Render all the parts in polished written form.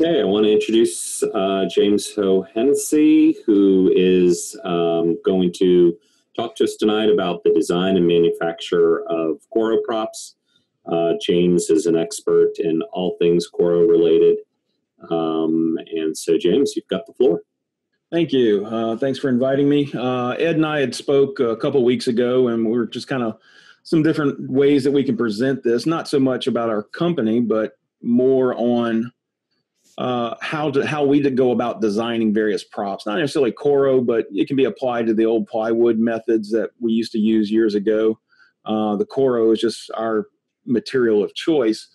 Okay, I want to introduce James Hohensee, who is going to talk to us tonight about the design and manufacture of Coro props. James is an expert in all things Coro related. And so, James, you've got the floor. Thank you. Thanks for inviting me. Ed and I had spoke a couple of weeks ago, and we were just kind of some different ways that we can present this, not so much about our company, but more on how we go about designing various props. Not necessarily Coro, but it can be applied to the old plywood methods that we used to use years ago. The Coro is just our material of choice.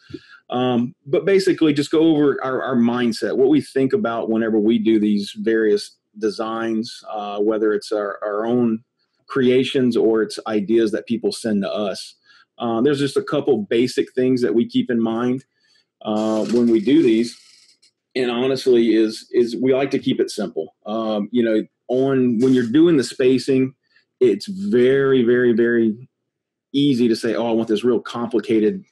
But basically just go over our mindset, what we think about whenever we do these various designs, whether it's our own creations or it's ideas that people send to us. There's just a couple basic things that we keep in mind when we do these. And honestly is we like to keep it simple. When you're doing the spacing, it's very, very, very easy to say, oh, I want this real complicated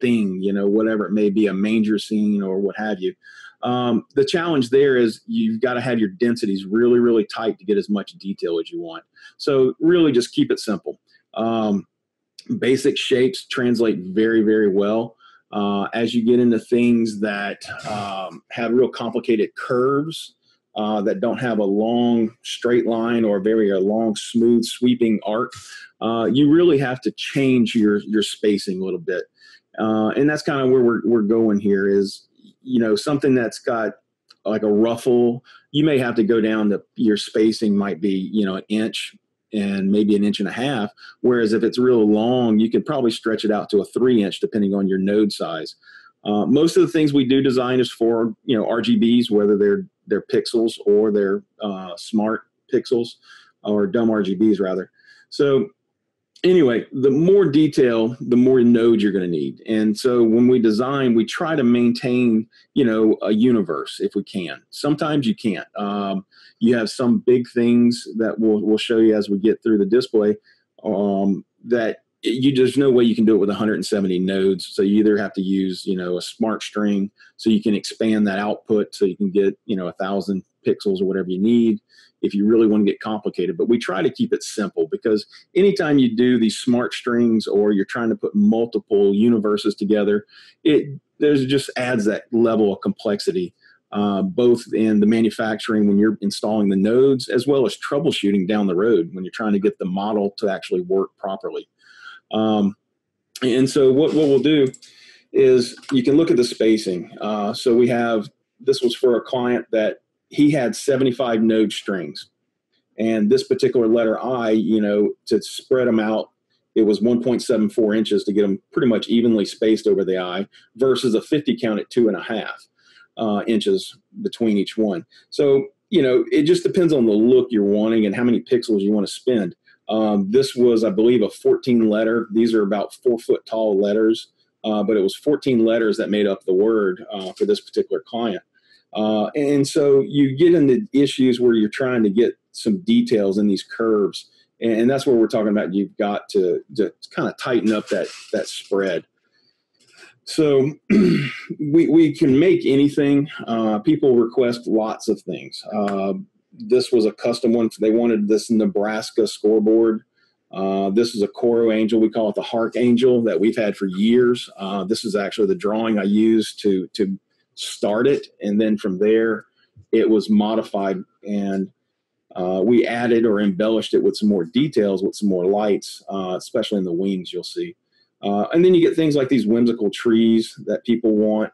thing, whatever it may be, a manger scene or what have you. The challenge there is you've got to have your densities really, really tight to get as much detail as you want. So really just keep it simple. Basic shapes translate very, very well. As you get into things that have real complicated curves that don't have a long straight line or a long, smooth, sweeping arc, you really have to change your spacing a little bit. And that's kind of where we're going here is, something that's got like a ruffle, you may have to go down to your spacing might be, an inch and maybe an inch and a half. Whereas if it's real long, you could probably stretch it out to a 3-inch depending on your node size. Most of the things we do design is for, RGBs, whether they're pixels or they're smart pixels or dumb RGBs rather. So anyway, the more detail, the more nodes you're going to need. And so when we design, we try to maintain, a universe if we can. Sometimes you can't. You have some big things that we'll show you as we get through the display that there's no way you can do it with 170 nodes. So you either have to use, a smart string so you can expand that output so you can get, 1,000 pixels or whatever you need if you really want to get complicated. But we try to keep it simple because anytime you do these smart strings or you're trying to put multiple universes together, there's just adds that level of complexity, both in the manufacturing when you're installing the nodes, as well as troubleshooting down the road when you're trying to get the model to actually work properly. And so what we'll do is you can look at the spacing. So this was for a client that he had 75 node strings. And this particular letter I, to spread them out, it was 1.74 inches to get them pretty much evenly spaced over the eye versus a 50 count at 2.5 inches between each one. So, it just depends on the look you're wanting and how many pixels you want to spend. This was, I believe, a 14 letter. These are about 4 foot tall letters, but it was 14 letters that made up the word for this particular client. And so you get into issues where you're trying to get some details in these curves. And that's where we're talking about you've got to kind of tighten up that spread. So we can make anything. People request lots of things. This was a custom one. They wanted this Nebraska scoreboard. This is a Coro Angel. We call it the Hark Angel that we've had for years. This is actually the drawing I used to start it. And then from there, it was modified and we added or embellished it with some more details, with some more lights, especially in the wings, you'll see. And then you get things like these whimsical trees that people want.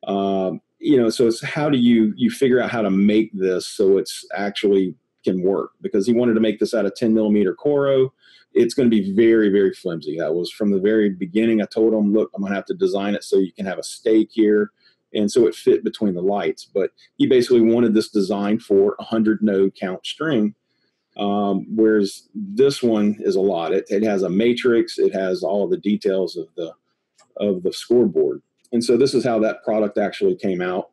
So it's how do you figure out how to make this so it's actually can work, because he wanted to make this out of 10 millimeter Coro. It's going to be very, very flimsy. That was from the very beginning. I told him, look, I'm going to have to design it so you can have a stake here. And so it fit between the lights. But he basically wanted this design for 100 node count string, whereas this one is a lot. It has a matrix. It has all of the details of the scoreboard. And so this is how that product actually came out.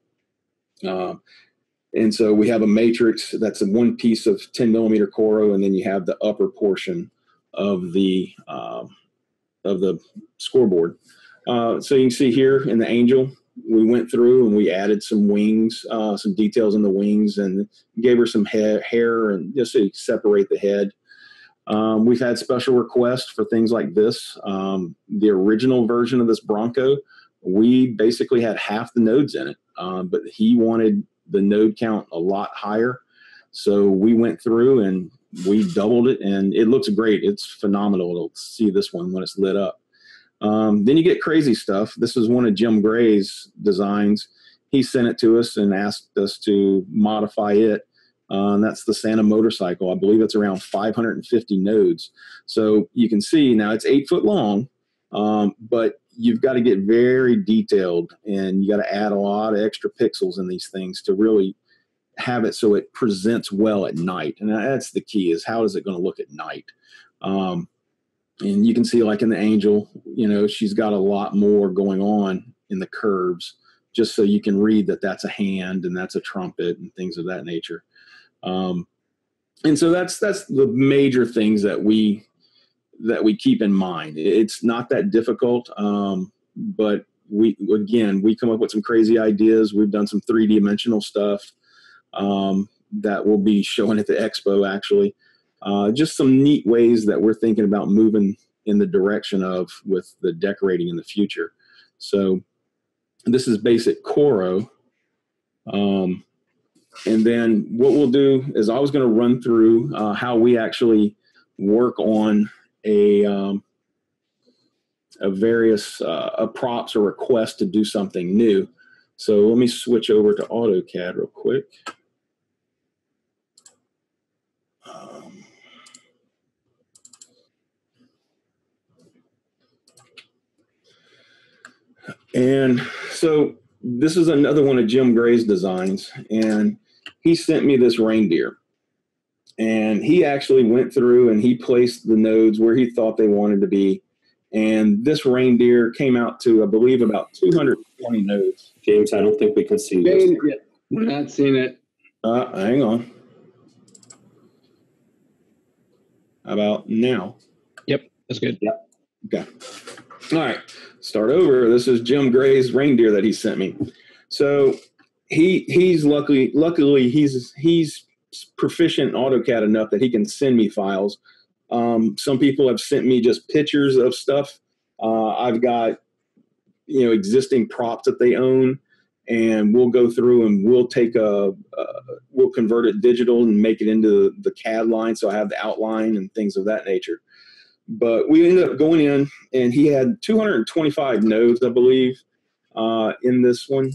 And so we have a matrix that's in one piece of 10 millimeter Coro, and then you have the upper portion of the scoreboard. So you can see here in the Angel, we went through and we added some wings, some details in the wings, and gave her some hair and just to separate the head. We've had special requests for things like this. The original version of this Bronco, we basically had half the nodes in it, but he wanted the node count a lot higher. So we went through and we doubled it, and it looks great. It's phenomenal to see this one when it's lit up. Then you get crazy stuff. This is one of Jim Gray's designs. He sent it to us and asked us to modify it. And that's the Santa motorcycle. I believe it's around 550 nodes. So you can see now it's 8 foot long, but you've got to get very detailed, and you got to add a lot of extra pixels in these things to really have it so it presents well at night. And that's the key, is how is it going to look at night? And you can see, like in the Angel, you know, she's got a lot more going on in the curves, just so you can read that that's a hand and that's a trumpet and things of that nature. And so that's the major things that we keep in mind. It's not that difficult, but we come up with some crazy ideas. We've done some 3D-dimensional stuff that we'll be showing at the expo, actually. Just some neat ways that we're thinking about moving in the direction of with the decorating in the future. So this is basic Coro. And then what we'll do is I was going to run through how we actually work on a various props or requests to do something new. So let me switch over to AutoCAD real quick. And so this is another one of Jim Gray's designs, and he sent me this reindeer. And he actually went through and he placed the nodes where he thought they wanted to be. And this reindeer came out to, I believe, about 220 nodes. James, I don't think we can see this. We're not seeing it. Hang on. How about now? Yep, that's good. Yep. Okay. All right. Start over. This is Jim Gray's reindeer that he sent me. So he's luckily he's proficient in AutoCAD enough that he can send me files. Some people have sent me just pictures of stuff. I've got, you know, existing props that they own, and we'll go through and we'll take we'll convert it digital and make it into the CAD line, so I have the outline and things of that nature. But we ended up going in, and he had 225 nodes, I believe, in this one.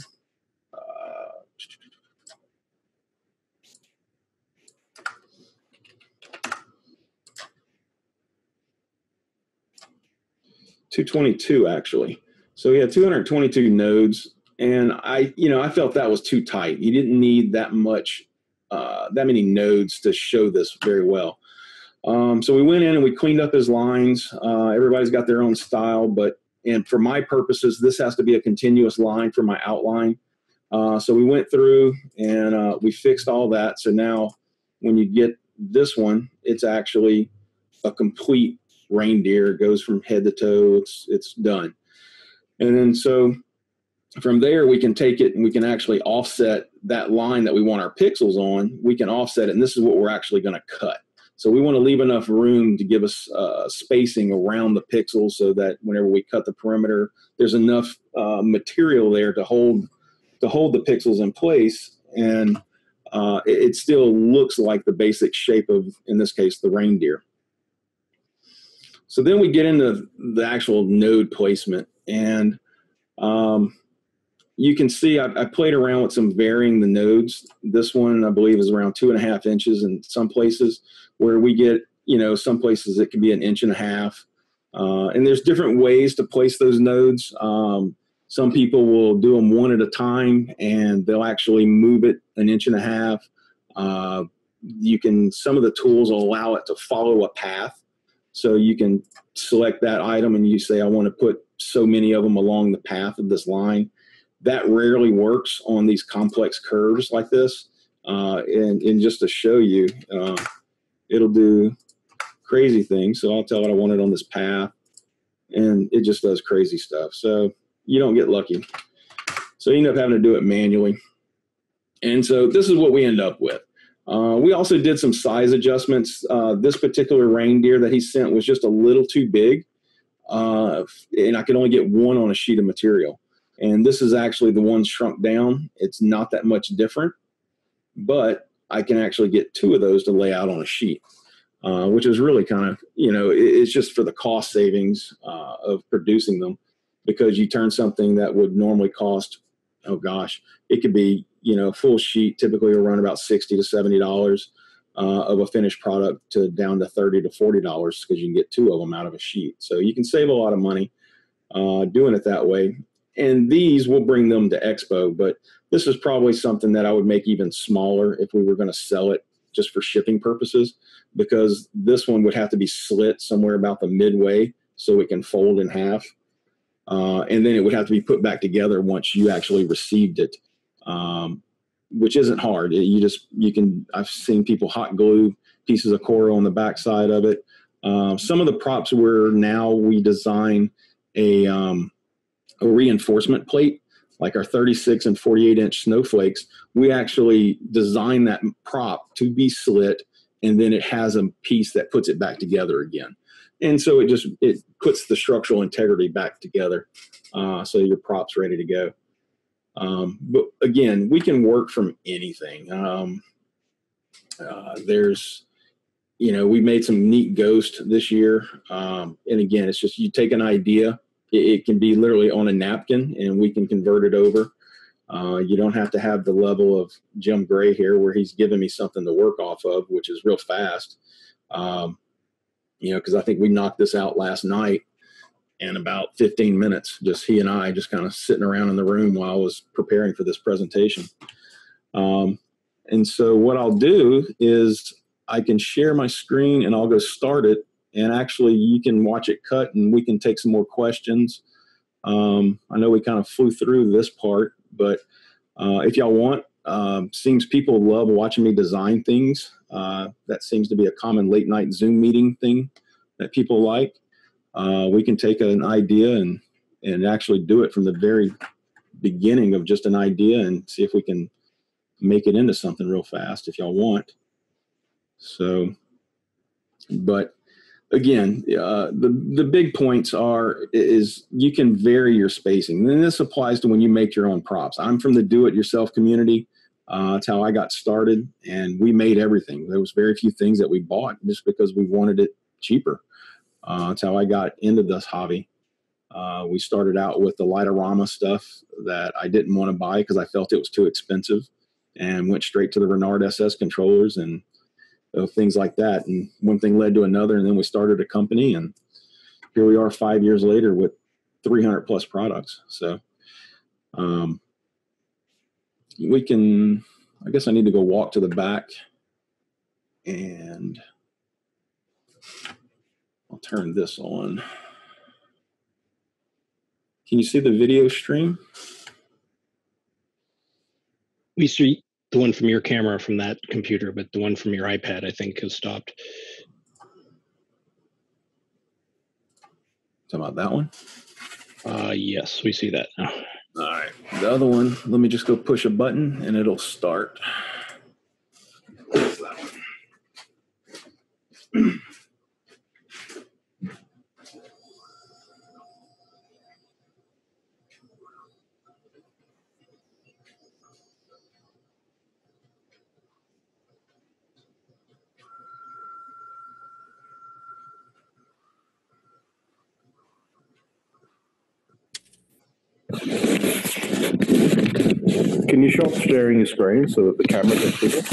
222 actually. So he had 222 nodes, and I felt that was too tight. He didn't need that many nodes to show this very well. So we went in and we cleaned up his lines. Everybody's got their own style, and for my purposes, this has to be a continuous line for my outline. So we went through and we fixed all that. So now when you get this one, it's actually a complete reindeer. It goes from head to toe. It's done. And then so from there, we can take it and we can actually offset that line that we want our pixels on. We can offset it, and this is what we're actually going to cut. So we want to leave enough room to give us spacing around the pixels so that whenever we cut the perimeter, there's enough material there to hold the pixels in place, and it still looks like the basic shape of, in this case, the reindeer. So then we get into the actual node placement, and you can see I played around with some varying the nodes. This one, I believe, is around 2.5 inches in some places, where we get, some places it can be 1.5 inches. And there's different ways to place those nodes. Some people will do them one at a time, and they'll actually move it 1.5 inches. Some of the tools will allow it to follow a path. So you can select that item and you say, I want to put so many of them along the path of this line. That rarely works on these complex curves like this. And just to show you, it'll do crazy things. So I'll tell it I want it on this path, and it just does crazy stuff. So you don't get lucky. So you end up having to do it manually. And so this is what we end up with. We also did some size adjustments. This particular reindeer that he sent was just a little too big, and I could only get one on a sheet of material. And this is actually the one shrunk down. It's not that much different, but I can actually get two of those to lay out on a sheet, which is really kind of, it's just for the cost savings of producing them, because you turn something that would normally cost, oh gosh, it could be, full sheet typically will run about $60 to $70 of a finished product to down to $30 to $40 because you can get two of them out of a sheet. So you can save a lot of money doing it that way. And these, we'll bring them to Expo, but this is probably something that I would make even smaller if we were going to sell it just for shipping purposes, because this one would have to be slit somewhere about the midway so it can fold in half. And then it would have to be put back together once you actually received it, which isn't hard. I've seen people hot glue pieces of Coro on the backside of it. Some of the props we design a reinforcement plate, like our 36 and 48 inch snowflakes. We actually design that prop to be slit, and then it has a piece that puts it back together again. And so it puts the structural integrity back together. So your prop's ready to go. But again, we can work from anything. We made some neat ghost this year. And again, it's just, you take an idea, it can be literally on a napkin and we can convert it over. You don't have to have the level of Jim Gray here where he's giving me something to work off of, which is real fast. Because I think we knocked this out last night in about 15 minutes, just he and I just kind of sitting around in the room while I was preparing for this presentation. And so what I'll do is I can share my screen and I'll go start it. And actually you can watch it cut and we can take some more questions. I know we kind of flew through this part, but if y'all want, seems people love watching me design things. That seems to be a common late night Zoom meeting thing that people like. We can take an idea and actually do it from the very beginning of just an idea and see if we can make it into something real fast if y'all want. So, but again, the big points is you can vary your spacing. And this applies to when you make your own props. I'm from the do-it-yourself community. That's how I got started, and we made everything. There was very few things that we bought just because we wanted it cheaper. That's how I got into this hobby. We started out with the Lightorama stuff that I didn't want to buy because I felt it was too expensive, and went straight to the Renard SS controllers and things like that. And one thing led to another, and then we started a company, and here we are 5 years later with 300 plus products. So I guess I need to go walk to the back, and I'll turn this on. Can you see the video stream? We see the one from your camera from that computer, but the one from your iPad, I think, has stopped. Talking about that one? Yes, we see that now. All right. The other one, let me just go push a button and it'll start. Where's that one? Can you stop sharing your screen so that the camera can see it?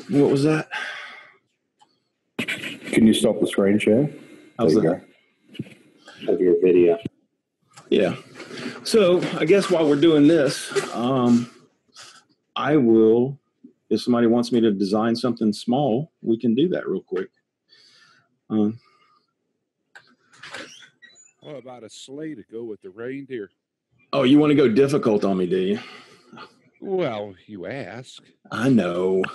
What was that? Can you stop the screen share? How's that? Of your video. Yeah. So I guess while we're doing this, I will, if somebody wants me to design something small, we can do that real quick. What about a sleigh to go with the reindeer? Oh, you want to go difficult on me, do you? Well, you ask. I know.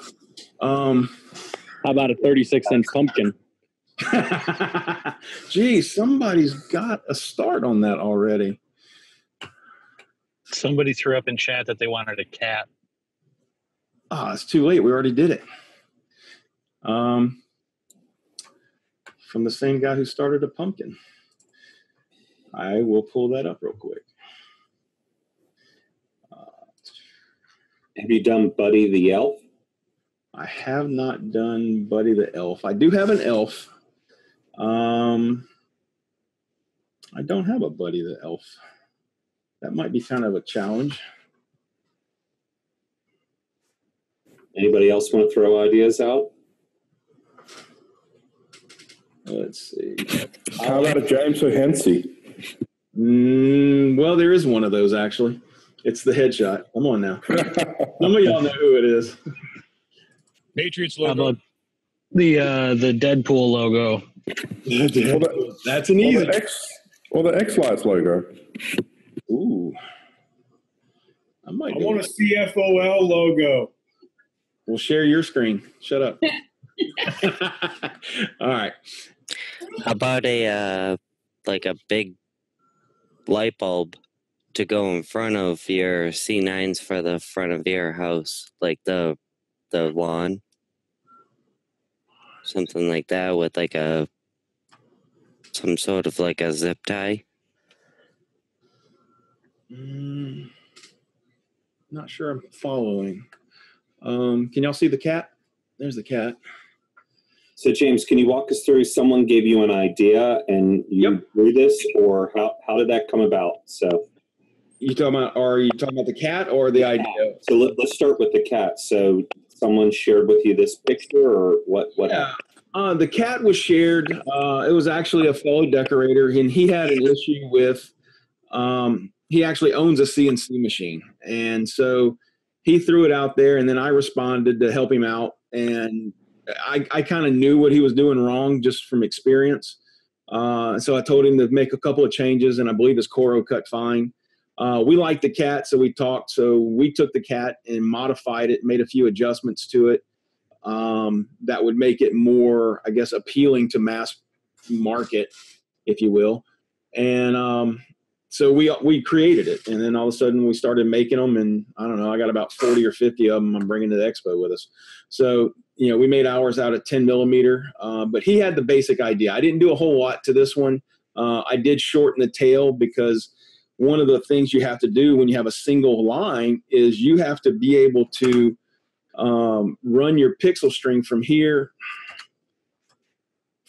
How about a 36-inch pumpkin? Geez, somebody's got a start on that already. Somebody threw up in chat that they wanted a cat. It's too late. We already did it. From the same guy who started a pumpkin. I will pull that up real quick. Have you done Buddy the Elf? I have not done Buddy the Elf. I do have an elf. I don't have a Buddy the Elf. That might be kind of a challenge. Anybody else want to throw ideas out? Let's see. How about a James Hohensee? Well, there is one of those, actually. It's the headshot. Come on now. Some of y'all know who it is. Patriots How logo. about the Deadpool logo? That's an easy. Or the xLights logo. Ooh. I want a CFOL logo. We'll share your screen. Shut up. All right. How about a like a big light bulb to go in front of your C9s for the front of your house, like the lawn, something like that, with like some sort of like a zip tie. Not sure I'm following. Can y'all see the cat? There's the cat. So, James, can you walk us through? Someone gave you an idea and you drew this, or how did that come about? So, Are you talking about the cat or the idea? So let's start with the cat. So, someone shared with you this picture, or what? Yeah. The cat was shared. It was actually a fellow decorator, and he had an issue with. He actually owns a CNC machine, and so he threw it out there, and then I responded to help him out, and I kind of knew what he was doing wrong just from experience. So I told him to make a couple of changes, and I believe his Coro cut fine. We liked the cat, so we talked. So we took the cat and modified it, made a few adjustments to it that would make it more, I guess, appealing to mass market, if you will. And so we created it, and then all of a sudden we started making them, and I don't know, I got about 40 or 50 of them I'm bringing to the expo with us. So, we made ours out of 10 millimeter, but he had the basic idea. I didn't do a whole lot to this one. I did shorten the tail because one of the things you have to do when you have a single line is you have to be able to run your pixel string from here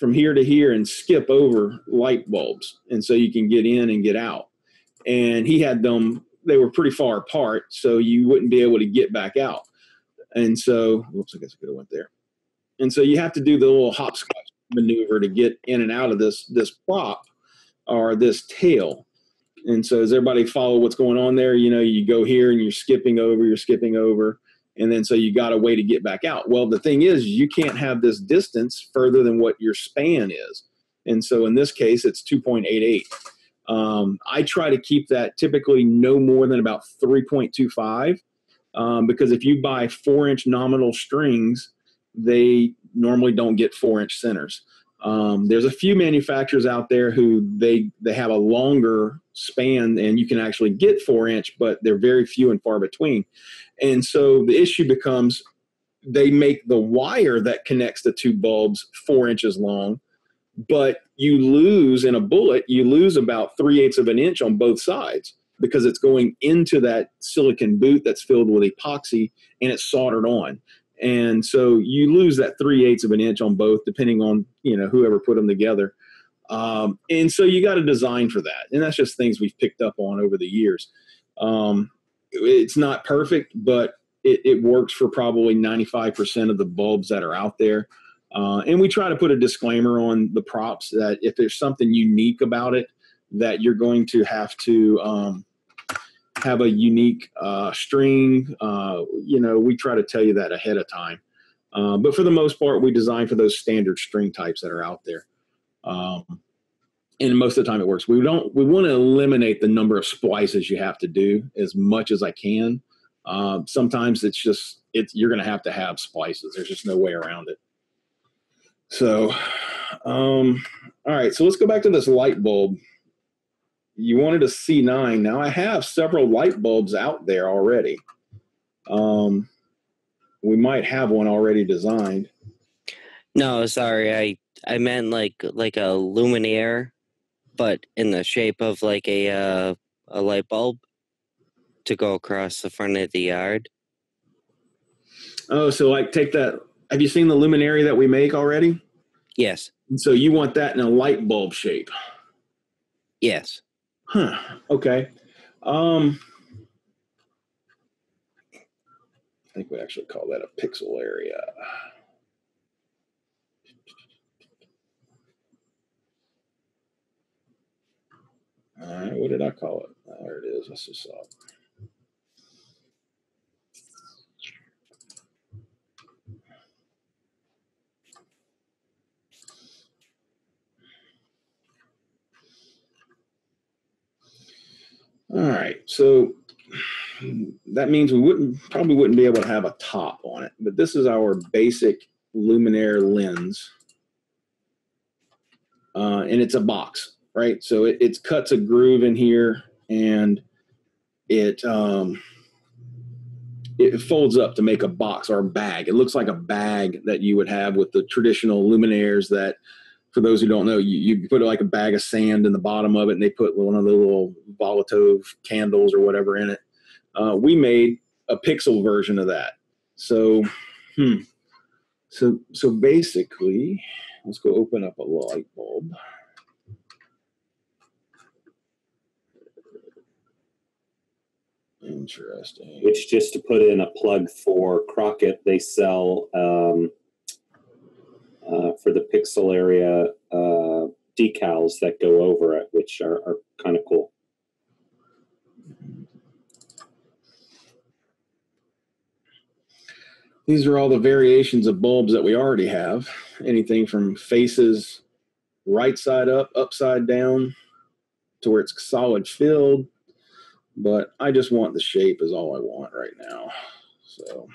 to here and skip over light bulbs. And so you can get in and get out. And he had them, they were pretty far apart, so you wouldn't be able to get back out. And so, whoops, I guess I could have went there. And so you have to do the little hopscotch maneuver to get in and out of this prop or this tail. And so does everybody follow what's going on there? You go here and you're skipping over. And then so you got a way to get back out. Well, the thing is, you can't have this distance further than what your span is. And so in this case, it's 2.88. I try to keep that typically no more than about 3.25 because if you buy 4-inch nominal strings, they normally don't get 4-inch centers. There's a few manufacturers out there who they have a longer span and you can actually get 4-inch, but they're very few and far between. And so the issue becomes they make the wire that connects the two bulbs 4 inches long, but you lose in a bullet, you lose about 3/8 of an inch on both sides because it's going into that silicon boot that's filled with epoxy and it's soldered on. And so you lose that 3/8 of an inch on both, depending on, whoever put them together. And so you got to design for that. And that's just things we've picked up on over the years. It's not perfect, but it works for probably 95% of the bulbs that are out there. And we try to put a disclaimer on the props that if there's something unique about it, that you're going to have a unique string. We try to tell you that ahead of time. But for the most part, we design for those standard string types that are out there. And most of the time it works. We want to eliminate the number of splices you have to do as much as I can. Sometimes you're going to have splices. There's just no way around it. So All right, so let's go back to this light bulb. You wanted a C9. Now I have several light bulbs out there already. We might have one already designed. No, sorry, I meant like a luminaire, but in the shape of like a light bulb to go across the front of the yard. Oh, so like take that. Have you seen the luminary that we make already? Yes. And so you want that in a light bulb shape? Yes. Huh. Okay. I think we actually call that a pixel area. All right, what did I call it? There it is. Let's just saw it. All right, so that means we probably wouldn't be able to have a top on it, but this is our basic Luminaire lens, and it's a box, right? So it cuts a groove in here, and it folds up to make a box or a bag. It looks like a bag that you would have with the traditional luminaires that, for those who don't know, you put like a bag of sand in the bottom of it, and they put one of the little Molotov candles or whatever in it. We made a pixel version of that. So, so basically, let's go open up a light bulb. Interesting. Which, just to put in a plug for Crockett, they sell for the pixel area decals that go over it, which are kind of cool. These are all the variations of bulbs that we already have. Anything from faces right side up, upside down, to where it's solid filled. But I just want the shape is all I want right now. So.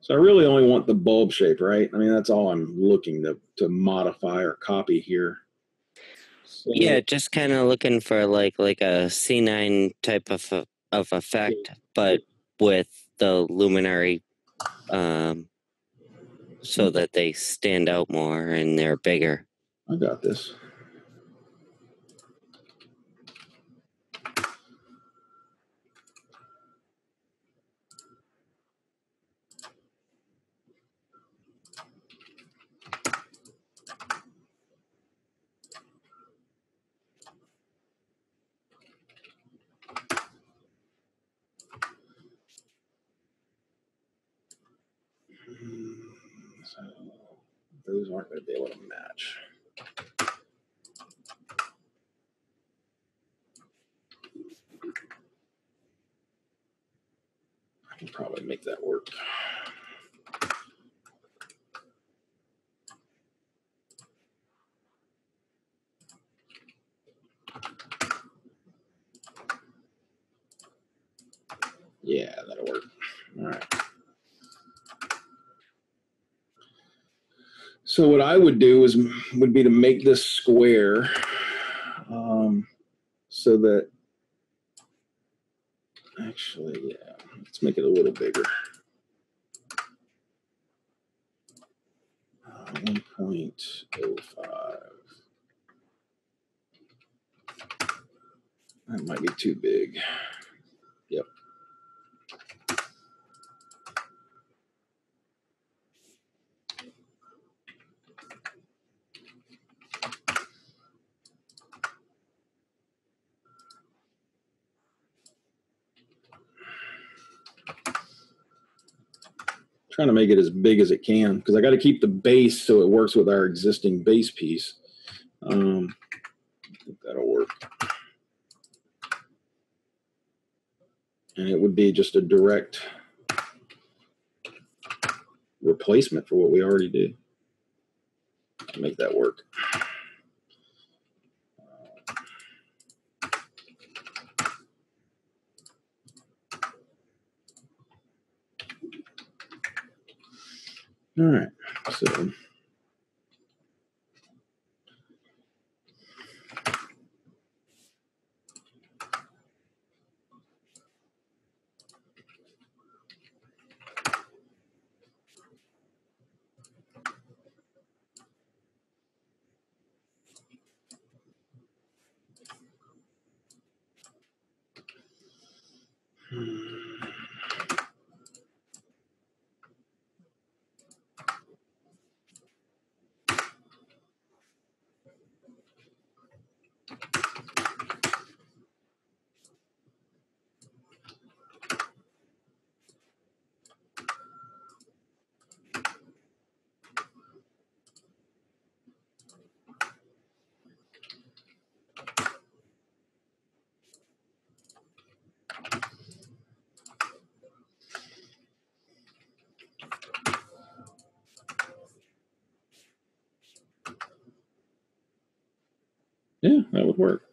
So I really only want the bulb shape, right? I mean, that's all I'm looking to modify or copy here. So, yeah, just kind of looking for like a C9 type of effect, but with the luminary, so that they stand out more and they're bigger. I got this. So those aren't going to be able to match. I can probably make that work. Yeah, that'll work. All right. So what I would do would be to make this square, so that, actually, yeah, let's make it a little bigger. 1.05. That might be too big. Yep. Trying to make it as big as it can because I got to keep the base so it works with our existing base piece. I think that'll work. And it would be just a direct replacement for what we already do to make that work. All right, so yeah, that would work.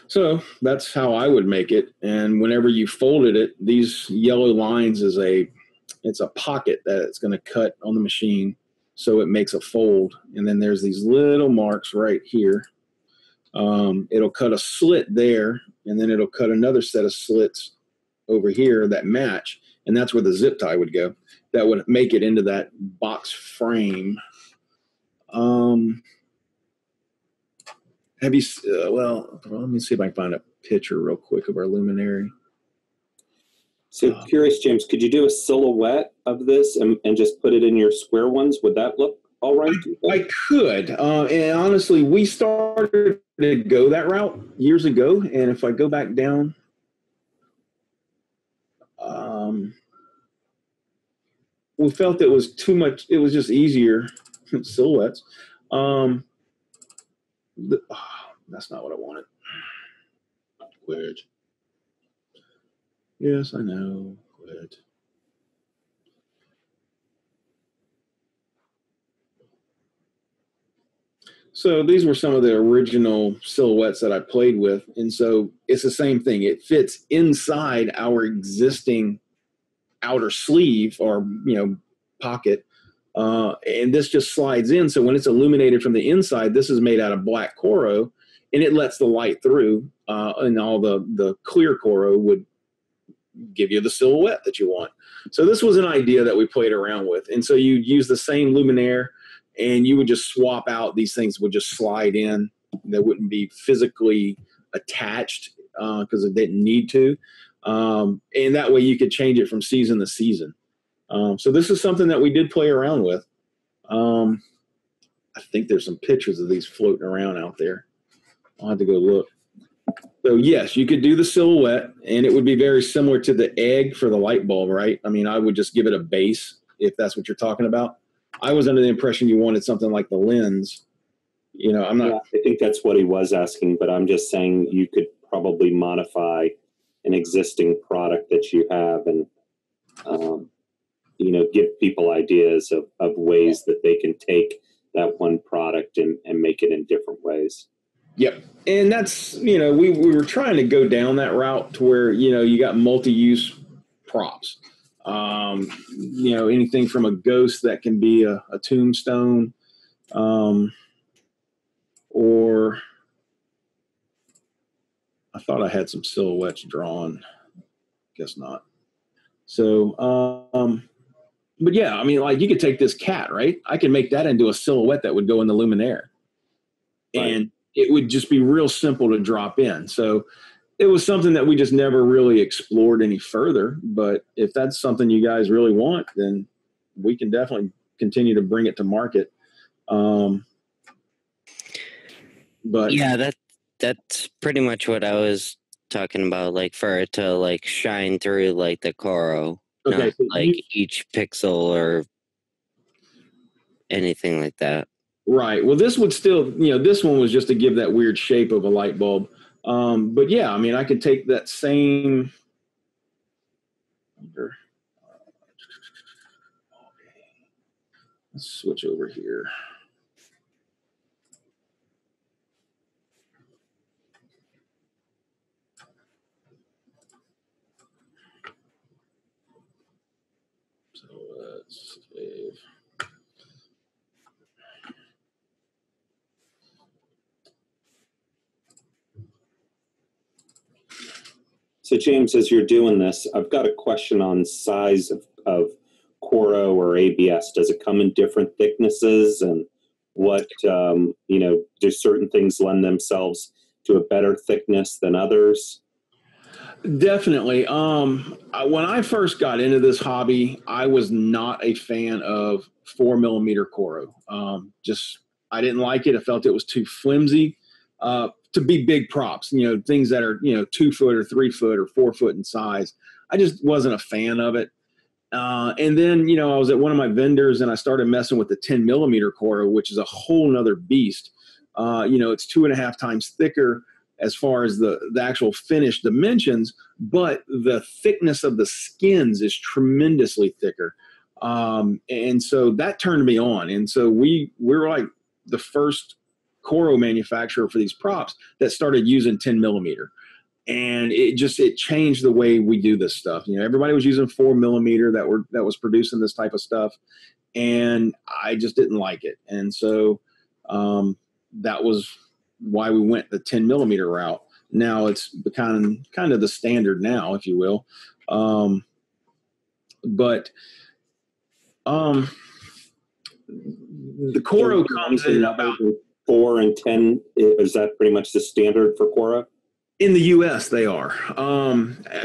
So that's how I would make it. And whenever you folded it, these yellow lines is it's a pocket that it's going to cut on the machine. So it makes a fold. And then there's these little marks right here. It'll cut a slit there, and then it'll cut another set of slits over here that match. And that's where the zip tie would go. That would make it into that box frame. Have you, well, let me see if I can find a picture real quick of our Luminaire. So curious, James, could you do a silhouette of this and just put it in your square ones? Would that look all right? I could. And honestly, we started to go that route years ago. And if I go back down, we felt it was too much. It was just easier silhouettes. That's not what I wanted. Quit. Yes, I know. Quit. So these were some of the original silhouettes that I played with. And so it's the same thing. It fits inside our existing outer sleeve or, pocket. And this just slides in. So when it's illuminated from the inside, this is made out of black Coro, and it lets the light through. And all the clear Coro would give you the silhouette that you want. So this was an idea that we played around with. And so you'd use the same Luminaire, and you would just swap out. These things would just slide in. They wouldn't be physically attached because it didn't need to. And that way you could change it from season to season. So this is something that we did play around with. I think there's some pictures of these floating around out there. I'll have to go look. So yes, you could do the silhouette, and it would be very similar to the egg for the light bulb, right? I mean, I would just give it a base if that's what you're talking about. I was under the impression you wanted something like the lens. I'm not. Yeah, I think that's what he was asking, but I'm just saying you could probably modify an existing product that you have and, give people ideas of ways that they can take that one product and make it in different ways. Yep. And that's, we were trying to go down that route to where, you got multi-use props. Anything from a ghost that can be a tombstone, or I thought I had some silhouettes drawn. Guess not. So, but yeah, I mean, like you could take this cat, right? I can make that into a silhouette that would go in the Luminaire. Right. And it would just be real simple to drop in. So it was something that we just never really explored any further. But if that's something you guys really want, then we can definitely continue to bring it to market. But yeah, that's pretty much what I was talking about, like for it to like shine through like the Coro, okay, not so like each pixel or anything like that. right. Well, this would still, this one was just to give that weird shape of a light bulb. But yeah, I mean, I could take that same. Let's switch over here. So let's save. So James, as you're doing this, I've got a question on size of Coro or ABS. Does it come in different thicknesses, and what, do certain things lend themselves to a better thickness than others? Definitely. When I first got into this hobby, I was not a fan of 4mm Coro. I didn't like it. I felt it was too flimsy to be big props, things that are, 2 foot or 3 foot or 4 foot in size. I just wasn't a fan of it. And then, I was at one of my vendors and I started messing with the 10mm Coro, which is a whole nother beast. It's 2.5 times thicker as far as the actual finished dimensions, but the thickness of the skins is tremendously thicker. And so that turned me on. And so we're like the first Coro manufacturer for these props that started using 10mm. And it changed the way we do this stuff. Everybody was using 4mm that was producing this type of stuff, and I just didn't like it. And so that was why we went the 10mm route. Now it's become kind of the standard now, if you will. But the Coro comes in about 4 and 10. Is that pretty much the standard for Coro? In the U.S., they are.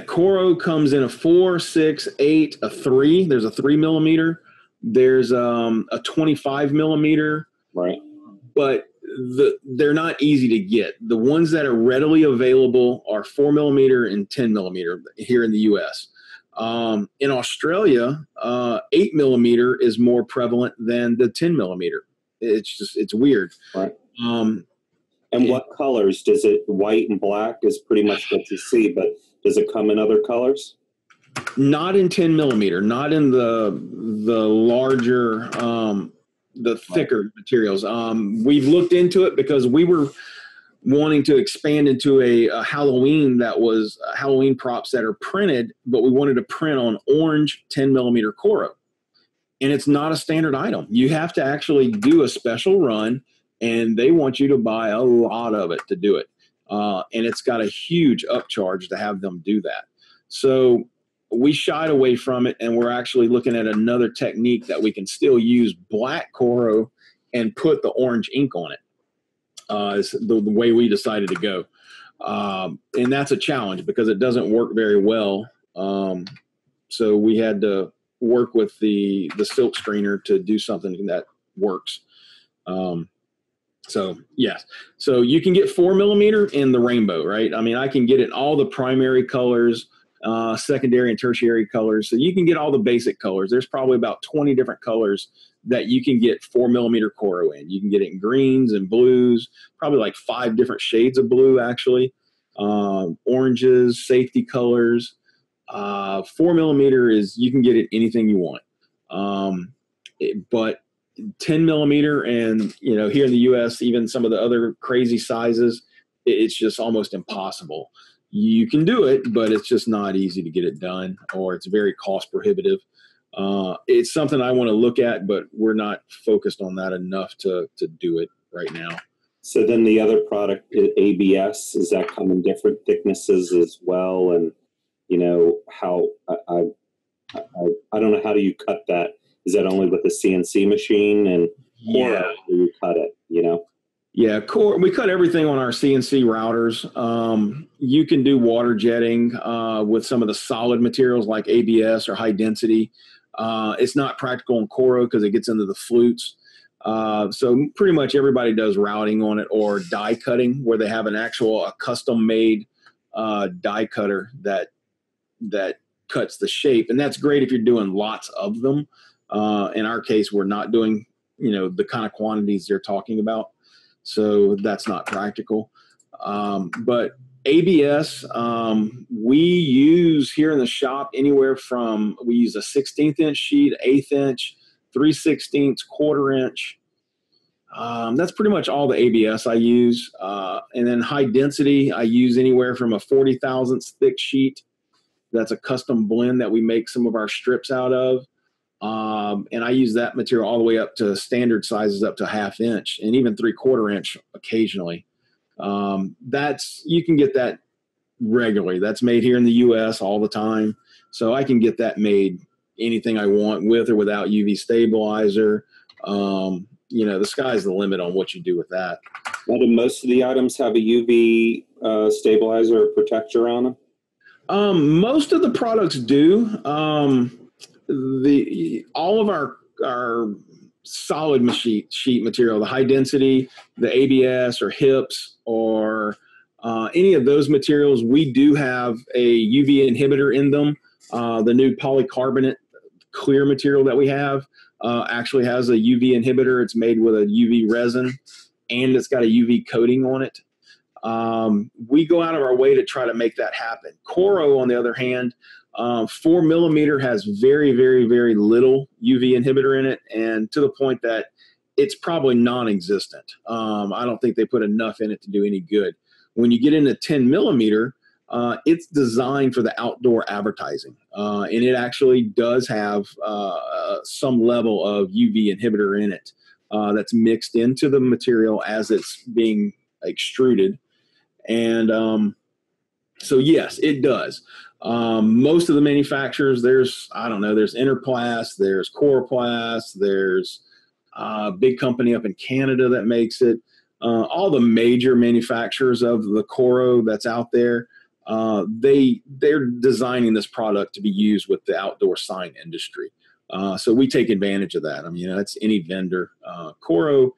Coro comes in a 4, 6, 8, a 3. There's a 3mm. There's a 25mm. Right. But they're not easy to get. The ones that are readily available are 4mm and 10mm here in the U.S. In Australia, 8mm is more prevalent than the 10mm. It's weird. Right. And what colors? Does it, white and black is pretty much what you see, but does it come in other colors? Not in 10mm, not in the larger, the thicker materials. We've looked into it because we were wanting to expand into a Halloween Halloween props that are printed, but we wanted to print on orange 10mm Coro. And it's not a standard item. You have to actually do a special run, and they want you to buy a lot of it to do it. And it's got a huge upcharge to have them do that. So we shied away from it, and we're actually looking at another technique that we can still use black Coro and put the orange ink on it. Is the way we decided to go. And that's a challenge because it doesn't work very well. So we had to work with the silk screener to do something that works. So yes, so you can get 4mm in the rainbow, right? I mean, I can get it all the primary colors, secondary and tertiary colors. So you can get all the basic colors. There's probably about 20 different colors that you can get 4mm Coro in. You can get it in greens and blues, probably like 5 different shades of blue, actually. Oranges, safety colors. 4mm is, you can get it anything you want. But 10mm and, here in the US, even some of the other crazy sizes, it's just almost impossible. You can do it, but it's just not easy to get it done, or it's very cost prohibitive. It's something I want to look at, but we're not focused on that enough to do it right now. So then the other product, ABS, does that come in different thicknesses as well? And, how, I don't know, how do you cut that? Is that only with the CNC machine? And Yeah, do you cut it, Yeah, we cut everything on our CNC routers. You can do water jetting with some of the solid materials like ABS or high density. It's not practical in Coro because it gets into the flutes. So pretty much everybody does routing on it or die cutting, where they have a custom made die cutter that cuts the shape. And that's great if you're doing lots of them. In our case, we're not doing, the kind of quantities they're talking about. So that's not practical. But ABS, we use here in the shop anywhere from, we use a 16th inch sheet, 1/8 inch, 3/16, 1/4 inch. That's pretty much all the ABS I use. And then high density, I use anywhere from a 40 thousandths thick sheet. That's a custom blend that we make some of our strips out of. And I use that material all the way up to standard sizes up to 1/2 inch and even 3/4 inch occasionally. You can get that regularly. That's made here in the US all the time. So I can get that made anything I want with or without UV stabilizer. The sky's the limit on what you do with that. Now, do most of the items have a UV stabilizer or protector on them? Most of the products do. All of our solid sheet material, the high density, the ABS or HIPS or any of those materials, we do have a UV inhibitor in them. The new polycarbonate clear material that we have actually has a UV inhibitor. It's made with a UV resin and it's got a UV coating on it. We go out of our way to try to make that happen. Coro, on the other hand, 4mm has very, very, very little UV inhibitor in it, and to the point that it's probably non-existent. I don't think they put enough in it to do any good. When you get into 10mm, it's designed for the outdoor advertising, and it actually does have some level of UV inhibitor in it that's mixed into the material as it's being extruded. And so yes, it does. Most of the manufacturers, there's Interplast, there's Coroplast, there's a big company up in Canada that makes it. All the major manufacturers of the Coro that's out there, they're designing this product to be used with the outdoor sign industry. So we take advantage of that. I mean, that's any vendor. Coro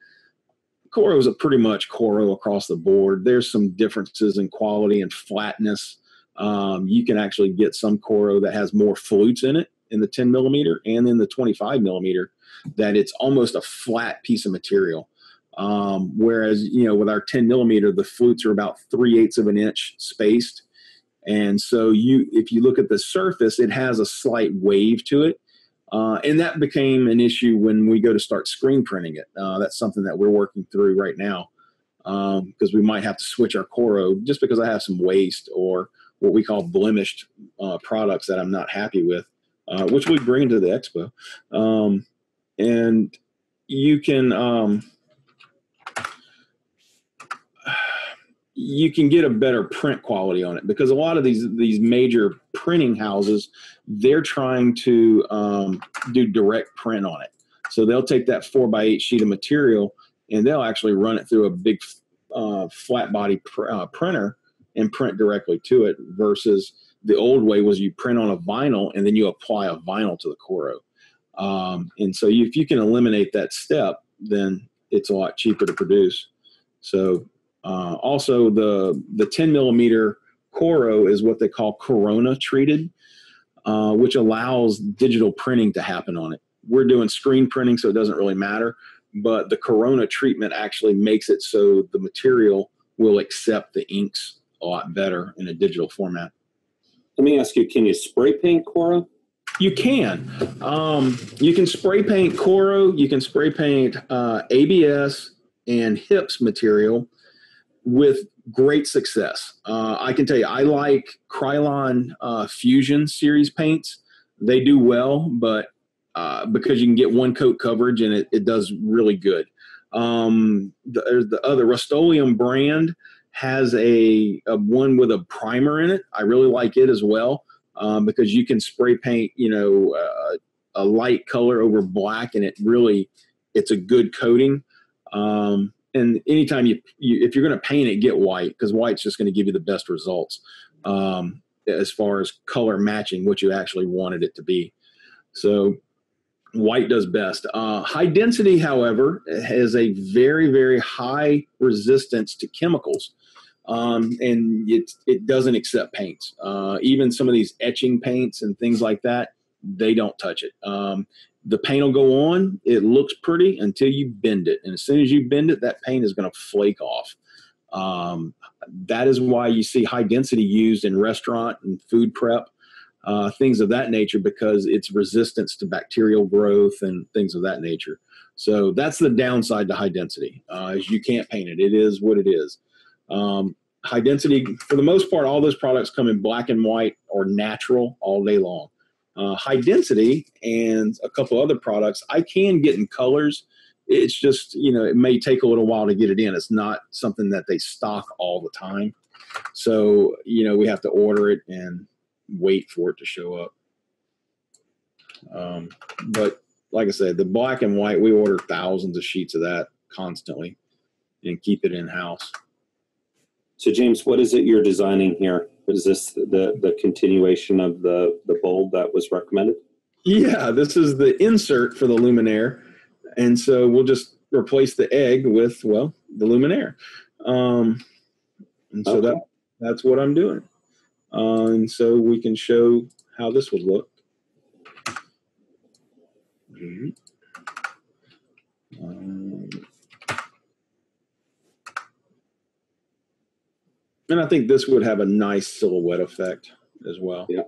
is a pretty much Coro across the board. There's some differences in quality and flatness. You can actually get some Coro that has more flutes in it in the 10mm and in the 25mm, that it's almost a flat piece of material. Whereas, with our 10mm, the flutes are about 3/8 of an inch spaced. And so if you look at the surface, it has a slight wave to it. And that became an issue when we go to start screen printing it. That's something that we're working through right now, because we might have to switch our Coro just because I have some waste or what we call blemished products that I'm not happy with, which we bring to the expo. And you can get a better print quality on it, because a lot of these major printing houses, they're trying to do direct print on it. So they'll take that 4x8 sheet of material and they'll actually run it through a big flat body printer and print directly to it, versus the old way was you print on a vinyl and then you apply a vinyl to the Coro. And so if you can eliminate that step, then it's a lot cheaper to produce. So also the 10mm Coro is what they call Corona treated, which allows digital printing to happen on it. We're doing screen printing, so it doesn't really matter, but the Corona treatment actually makes it so the material will accept the inks a lot better in a digital format. Let me ask you, can you spray paint Coro? You can. You can spray paint Coro, you can spray paint ABS and HIPS material with great success. I can tell you, I like Krylon Fusion series paints. They do well, but because you can get one coat coverage and it does really good. The other Rust-Oleum brand has a one with a primer in it. I really like it as well, because you can spray paint, a light color over black, and it's a good coating. And anytime if you're going to paint it, get white, because white's just going to give you the best results as far as color matching what you actually wanted it to be. So White does best. High density, however, has a very, very high resistance to chemicals. And it doesn't accept paints. Even some of these etching paints and things like that, they don't touch it. The paint will go on. It looks pretty until you bend it. And as soon as you bend it, that paint is going to flake off. That is why you see high density used in restaurant and food prep, things of that nature, because it's resistance to bacterial growth and things of that nature. So that's the downside to high density, is you can't paint it. It is what it is. High density, for the most part, all those products come in black and white or natural all day long. High density and a couple other products I can get in colors. It's just, it may take a little while to get it in. It's not something that they stock all the time. So, we have to order it and wait for it to show up. But like I said, the black and white, we order thousands of sheets of that constantly and keep it in-house. So James, what is it you're designing here? Is this the continuation of the bulb that was recommended? Yeah, this is the insert for the Luminaire. And so we'll just replace the egg with, the Luminaire. And so that's what I'm doing. And so we can show how this would look. And I think this would have a nice silhouette effect as well. Yeah.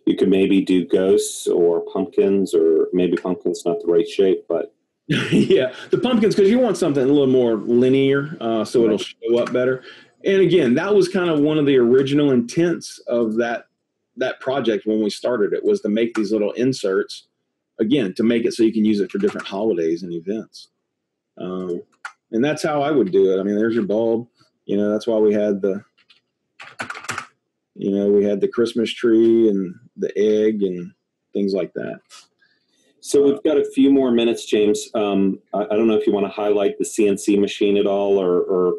You could maybe do ghosts or pumpkins, or maybe pumpkin's not the right shape, but. Yeah, the pumpkins, because you want something a little more linear, so it'll show up better. And again, that was kind of one of the original intents of that project when we started it, was to make these little inserts, again, to make it so you can use it for different holidays and events. And that's how I would do it. I mean, there's your bulb. That's why we had the Christmas tree and the egg and things like that. So we've got a few more minutes, James. I don't know if you want to highlight the CNC machine at all, or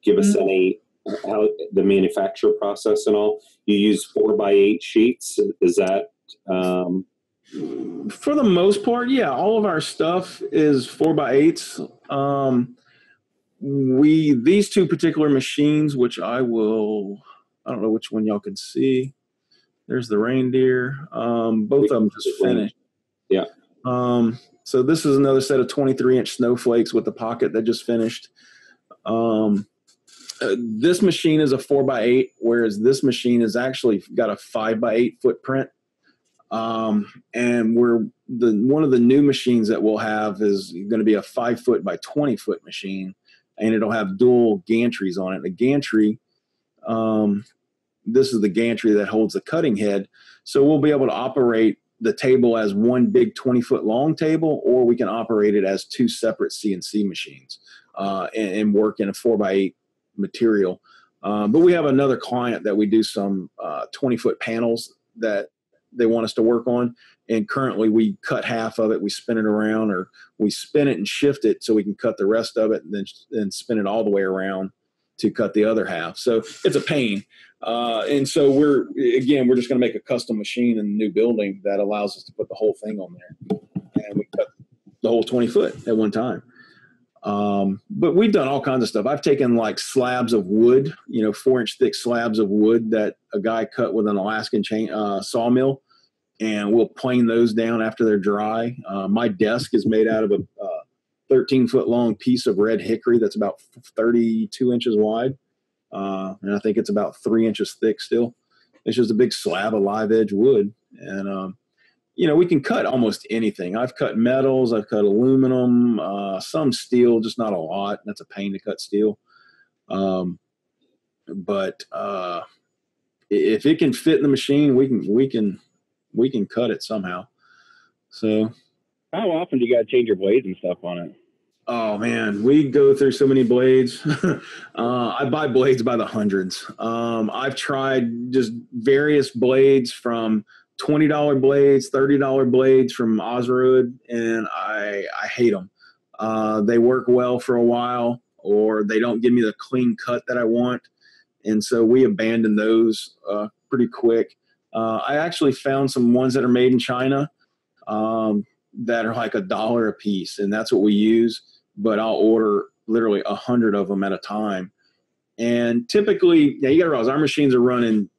give us any how the manufacture process and all. You use 4x8 sheets. Is that? For the most part, yeah. All of our stuff is 4x8s. These two particular machines, which I don't know which one y'all can see. There's the reindeer. Both of them just finished. Yeah. So this is another set of 23-inch snowflakes with the pocket that just finished. This machine is a 4x8, whereas this machine has actually got a 5x8 footprint. And one of the new machines that we'll have is going to be a 5-foot by 20-foot machine, and it'll have dual gantries on it. The gantry, this is the gantry that holds the cutting head. So we'll be able to operate the table as one big 20-foot long table, or we can operate it as two separate CNC machines, and work in a 4x8 material. But we have another client that we do some 20-foot panels that they want us to work on. And currently we cut half of it, we spin it around, or we spin it and shift it so we can cut the rest of it, and then spin it all the way around to cut the other half. So it's a pain. And so we're just going to make a custom machine in the new building that allows us to put the whole thing on there. And we cut the whole 20 foot at one time. But we've done all kinds of stuff. I've taken like slabs of wood, 4-inch thick slabs of wood that a guy cut with an Alaskan sawmill, and we'll plane those down after they're dry. My desk is made out of a 13-foot long piece of red hickory that's about 32 inches wide. And I think it's about 3 inches thick still. It's just a big slab of live edge wood. And, we can cut almost anything. I've cut metals, I've cut aluminum, some steel, just not a lot. That's a pain to cut steel. But if it can fit in the machine, we can cut it somehow. So how often do you got to change your blades and stuff on it? Oh man, we go through so many blades. I buy blades by the hundreds. I've tried just various blades, from $20 blades, $30 blades from Osrood, and I hate them. They work well for a while, or they don't give me the clean cut that I want. And so we abandon those pretty quick. I actually found some ones that are made in China that are like $1 a piece, and that's what we use. But I'll order literally 100 of them at a time. And typically, you got to realize our machines are running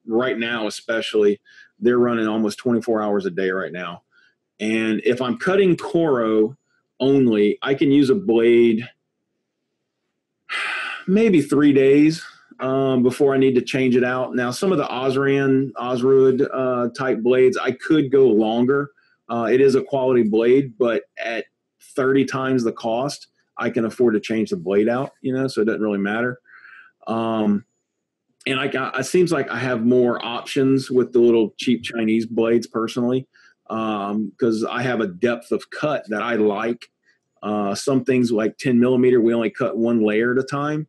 right now, especially they're running almost 24 hours a day right now. And if I'm cutting Coro only, I can use a blade maybe 3 days before I need to change it out. Now, some of the Osrud type blades, I could go longer. It is a quality blade, but at 30 times the cost, I can afford to change the blade out, so it doesn't really matter. And it seems like I have more options with the little cheap Chinese blades personally, because I have a depth of cut that I like. Some things like 10 millimeter, we only cut one layer at a time.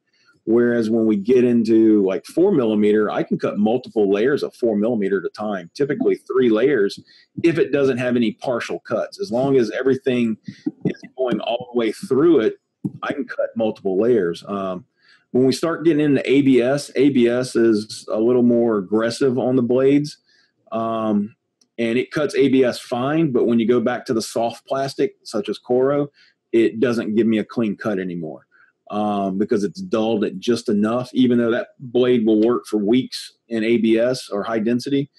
Whereas when we get into like 4 millimeter, I can cut multiple layers of 4 millimeter at a time, typically 3 layers, if it doesn't have any partial cuts. As long as everything is going all the way through it, I can cut multiple layers. When we start getting into ABS is a little more aggressive on the blades. And it cuts ABS fine, but when you go back to the soft plastic, such as Coro, it doesn't give me a clean cut anymore. Because it's dulled it just enough, even though that blade will work for weeks in ABS or high density,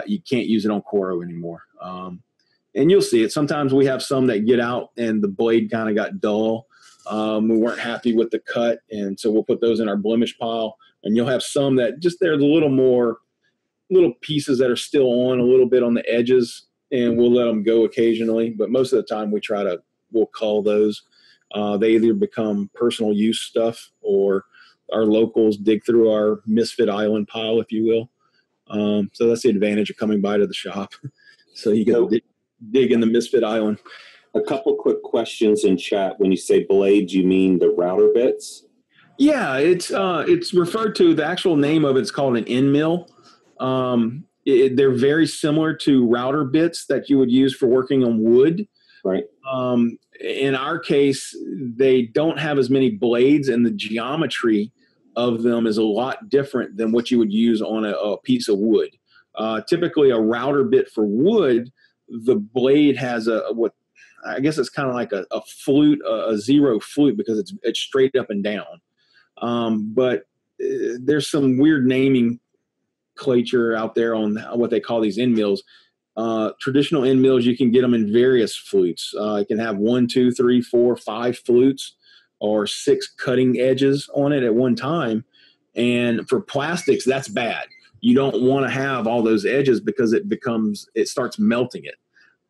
you can't use it on Coro anymore. And you'll see it. Sometimes we have some that get out and the blade kind of got dull. We weren't happy with the cut, and so we'll put those in our blemish pile. And you'll have some that just there's a little pieces that are still on a little bit on the edges, and we'll let them go occasionally. But most of the time we'll cull those. They either become personal use stuff, or our locals dig through our Misfit Island pile, if you will. So that's the advantage of coming by to the shop. So you can dig in the Misfit Island. A couple quick questions in chat. When you say blades, you mean the router bits? Yeah, it's referred to, the actual name of it's called an end mill. They're very similar to router bits that you would use for working on wood. Right. In our case, they don't have as many blades, and the geometry of them is a lot different than what you would use on a piece of wood. Typically, a router bit for wood, the blade has I guess it's kind of like a flute, a zero flute, because it's straight up and down. But there's some weird naming nomenclature out there on what they call these end mills. Traditional end mills, you can get them in various flutes. You can have 1, 2, 3, 4, 5 flutes or 6 cutting edges on it at one time. And for plastics, that's bad. You don't want to have all those edges because it starts melting it.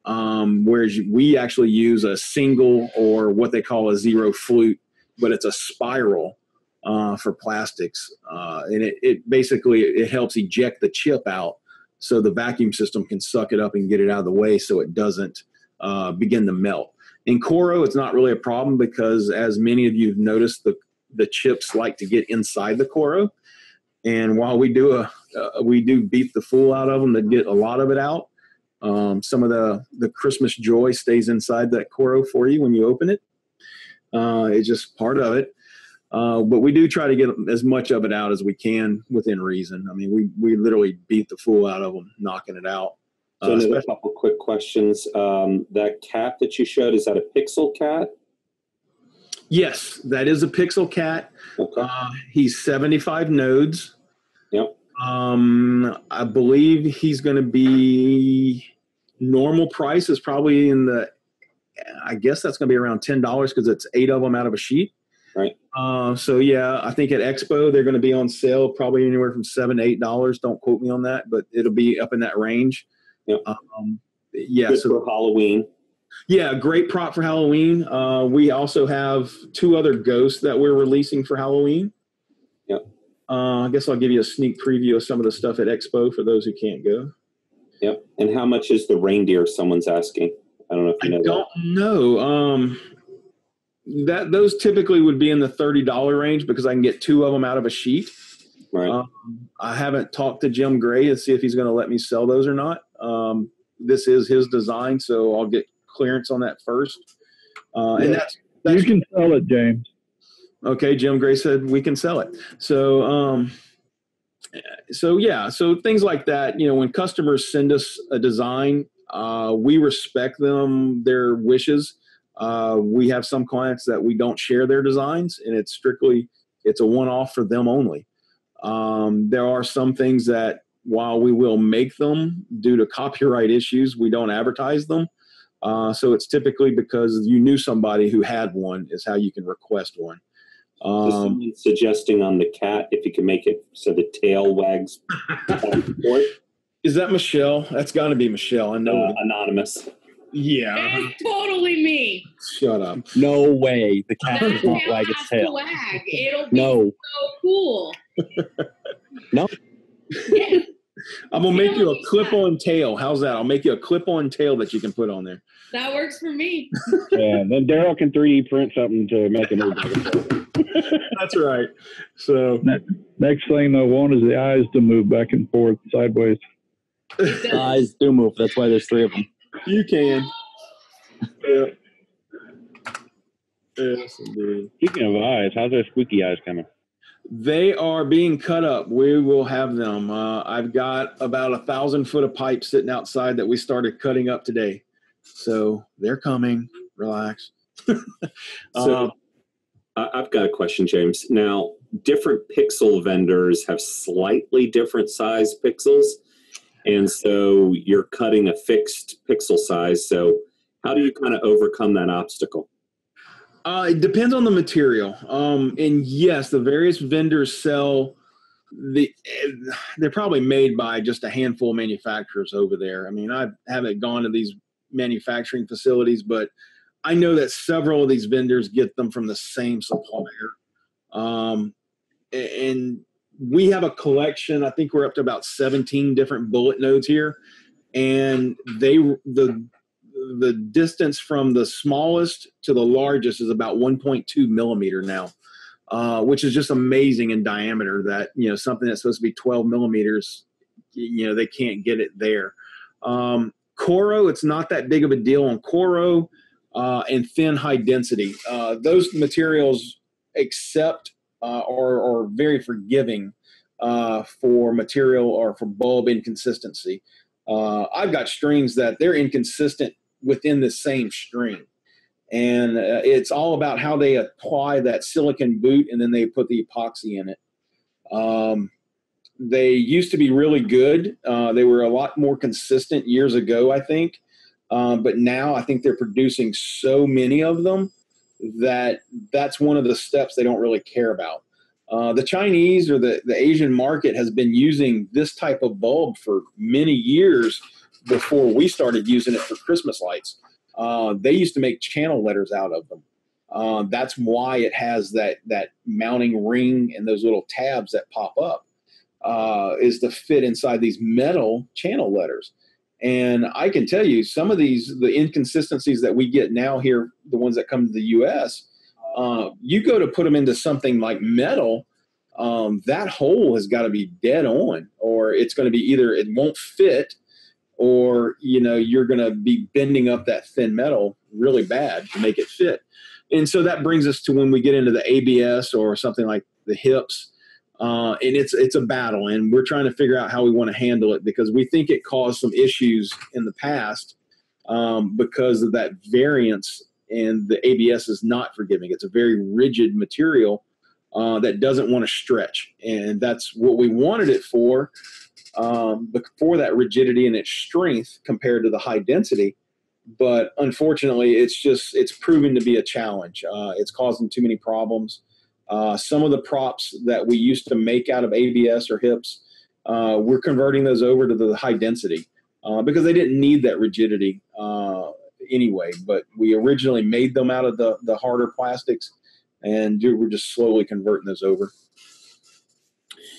Whereas we actually use a single, or what they call a zero flute, but it's a spiral for plastics. And it basically helps eject the chip out, so the vacuum system can suck it up and get it out of the way so it doesn't begin to melt. In Coro, it's not really a problem because, as many of you have noticed, the chips like to get inside the Coro. And while we do beat the fool out of them to get a lot of it out, some of the Christmas joy stays inside that Coro for you when you open it. It's just part of it. But we do try to get as much of it out as we can within reason. I mean, we literally beat the fool out of them, knocking it out. So a couple quick questions. That cat that you showed, is that a pixel cat? Yes, that is a pixel cat. Okay. He's 75 nodes. Yep. I believe he's going to be, normal price is probably I guess that's going to be around $10 because it's 8 of them out of a sheet. Right. So yeah, I think at Expo they're going to be on sale probably anywhere from $7 to $8. Don't quote me on that, but it'll be up in that range. Yep. Yeah. Good for Halloween. Yeah, great prop for Halloween. We also have 2 other ghosts that we're releasing for Halloween. Yep. I guess I'll give you a sneak preview of some of the stuff at Expo for those who can't go. Yep. And how much is the reindeer? Someone's asking. I don't know if you know. I don't know. Those typically would be in the $30 range because I can get 2 of them out of a sheet. Right. I haven't talked to Jim Gray to see if he's going to let me sell those or not. This is his design, so I'll get clearance on that first. And that's you can sell it, James. Okay, Jim Gray said we can sell it. So So things like that, when customers send us a design, we respect their wishes. We have some clients that we don't share their designs, and it's a one-off for them only. There are some things that while we will make them due to copyright issues, we don't advertise them. So it's typically because you knew somebody who had one is how you can request one. Someone suggesting on the cat if you can make it so the tail wags back and forth. Is that Michelle? That's got to be Michelle. I know. Anonymous. Yeah. It's totally me. Shut up. No way. The cat That does not tail wag has its to tail. wag. It'll be No. so cool. No. Yeah. I'm going to make you a clip-on tail. How's that? I'll make you a clip-on tail that you can put on there. That works for me. Yeah, then Daryl can 3D print something to make a move. That's right. So Next thing they'll want is the eyes to move back and forth sideways. The eyes do move. That's why there's 3 of them. you can. Yeah. Yes, indeed. Speaking of eyes, how's those squeaky eyes coming? They are being cut up. We will have them. I've got about 1,000 foot of pipe sitting outside that we started cutting up today. So they're coming. Relax. So I've got a question, James. Now, different pixel vendors have slightly different size pixels. And so you're cutting a fixed pixel size. So how do you kind of overcome that obstacle? It depends on the material. And yes, the various vendors sell they're probably made by just a handful of manufacturers over there. I mean, I haven't gone to these manufacturing facilities, but I know that several of these vendors get them from the same supplier. And we have a collection. I think we're up to about 17 different bullet nodes here. And the distance from the smallest to the largest is about 1.2 millimeter now, which is just amazing in diameter that, something that's supposed to be 12 millimeters, they can't get it there. Coro, it's not that big of a deal on Coro and thin high density. Those materials accept or are very forgiving for material or for bulb inconsistency. I've got strings that they're inconsistent within the same string. And it's all about how they apply that silicon boot and then they put the epoxy in it. They used to be really good. They were a lot more consistent years ago, I think. But now I think they're producing so many of them that's one of the steps they don't really care about. The Chinese or the Asian market has been using this type of bulb for many years before we started using it for Christmas lights. They used to make channel letters out of them. That's why it has that mounting ring and those little tabs that pop up, is to fit inside these metal channel letters. And I can tell you some of the inconsistencies that we get now here, the ones that come to the U.S., you go to put them into something like metal, that hole has got to be dead on, or it's going to be either it won't fit, or you're going to be bending up that thin metal really bad to make it fit. And so that brings us to when we get into the ABS or something like the hips, and it's a battle, and we're trying to figure out how we want to handle it because we think it caused some issues in the past because of that variance. And the ABS is not forgiving. It's a very rigid material that doesn't want to stretch. And that's what we wanted it for that rigidity and its strength compared to the high density. But unfortunately, it's proven to be a challenge. It's causing too many problems. Some of the props that we used to make out of ABS or hips, we're converting those over to the high density because they didn't need that rigidity anyway, but we originally made them out of the harder plastics, and we're just slowly converting those over.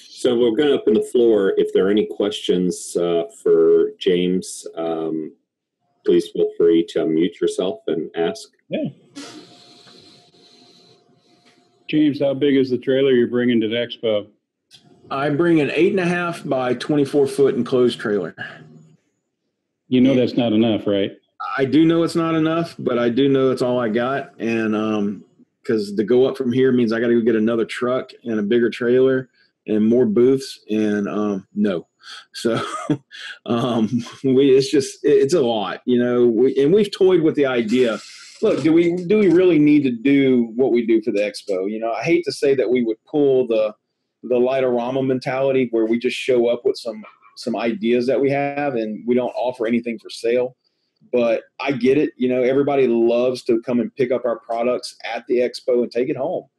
So we're going to open the floor. If there are any questions for James, please feel free to unmute yourself and ask. Yeah. James, how big is the trailer you're bringing to the expo? I bring an 8.5 by 24 foot enclosed trailer. You know that's not enough, right? I do know it's not enough, but I do know it's all I got. And because to go up from here means I got to go get another truck and a bigger trailer. and more booths, and no. So it's a lot, we've toyed with the idea. Look, do we really need to do what we do for the expo? I hate to say that we would pull the Lightorama mentality where we just show up with some ideas that we have and we don't offer anything for sale. But I get it. Everybody loves to come and pick up our products at the expo and take it home.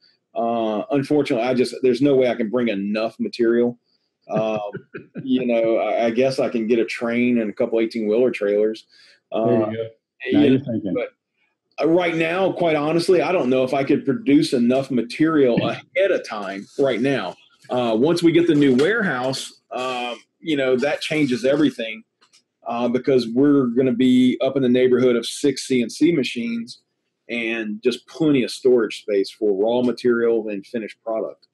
Unfortunately, there's no way I can bring enough material. I guess I can get a train and a couple 18-wheeler trailers. There you go. Now you're thinking. But right now, quite honestly, I don't know if I could produce enough material ahead of time right now. Once we get the new warehouse, that changes everything because we're going to be up in the neighborhood of 6 CNC machines and just plenty of storage space for raw material and finished product.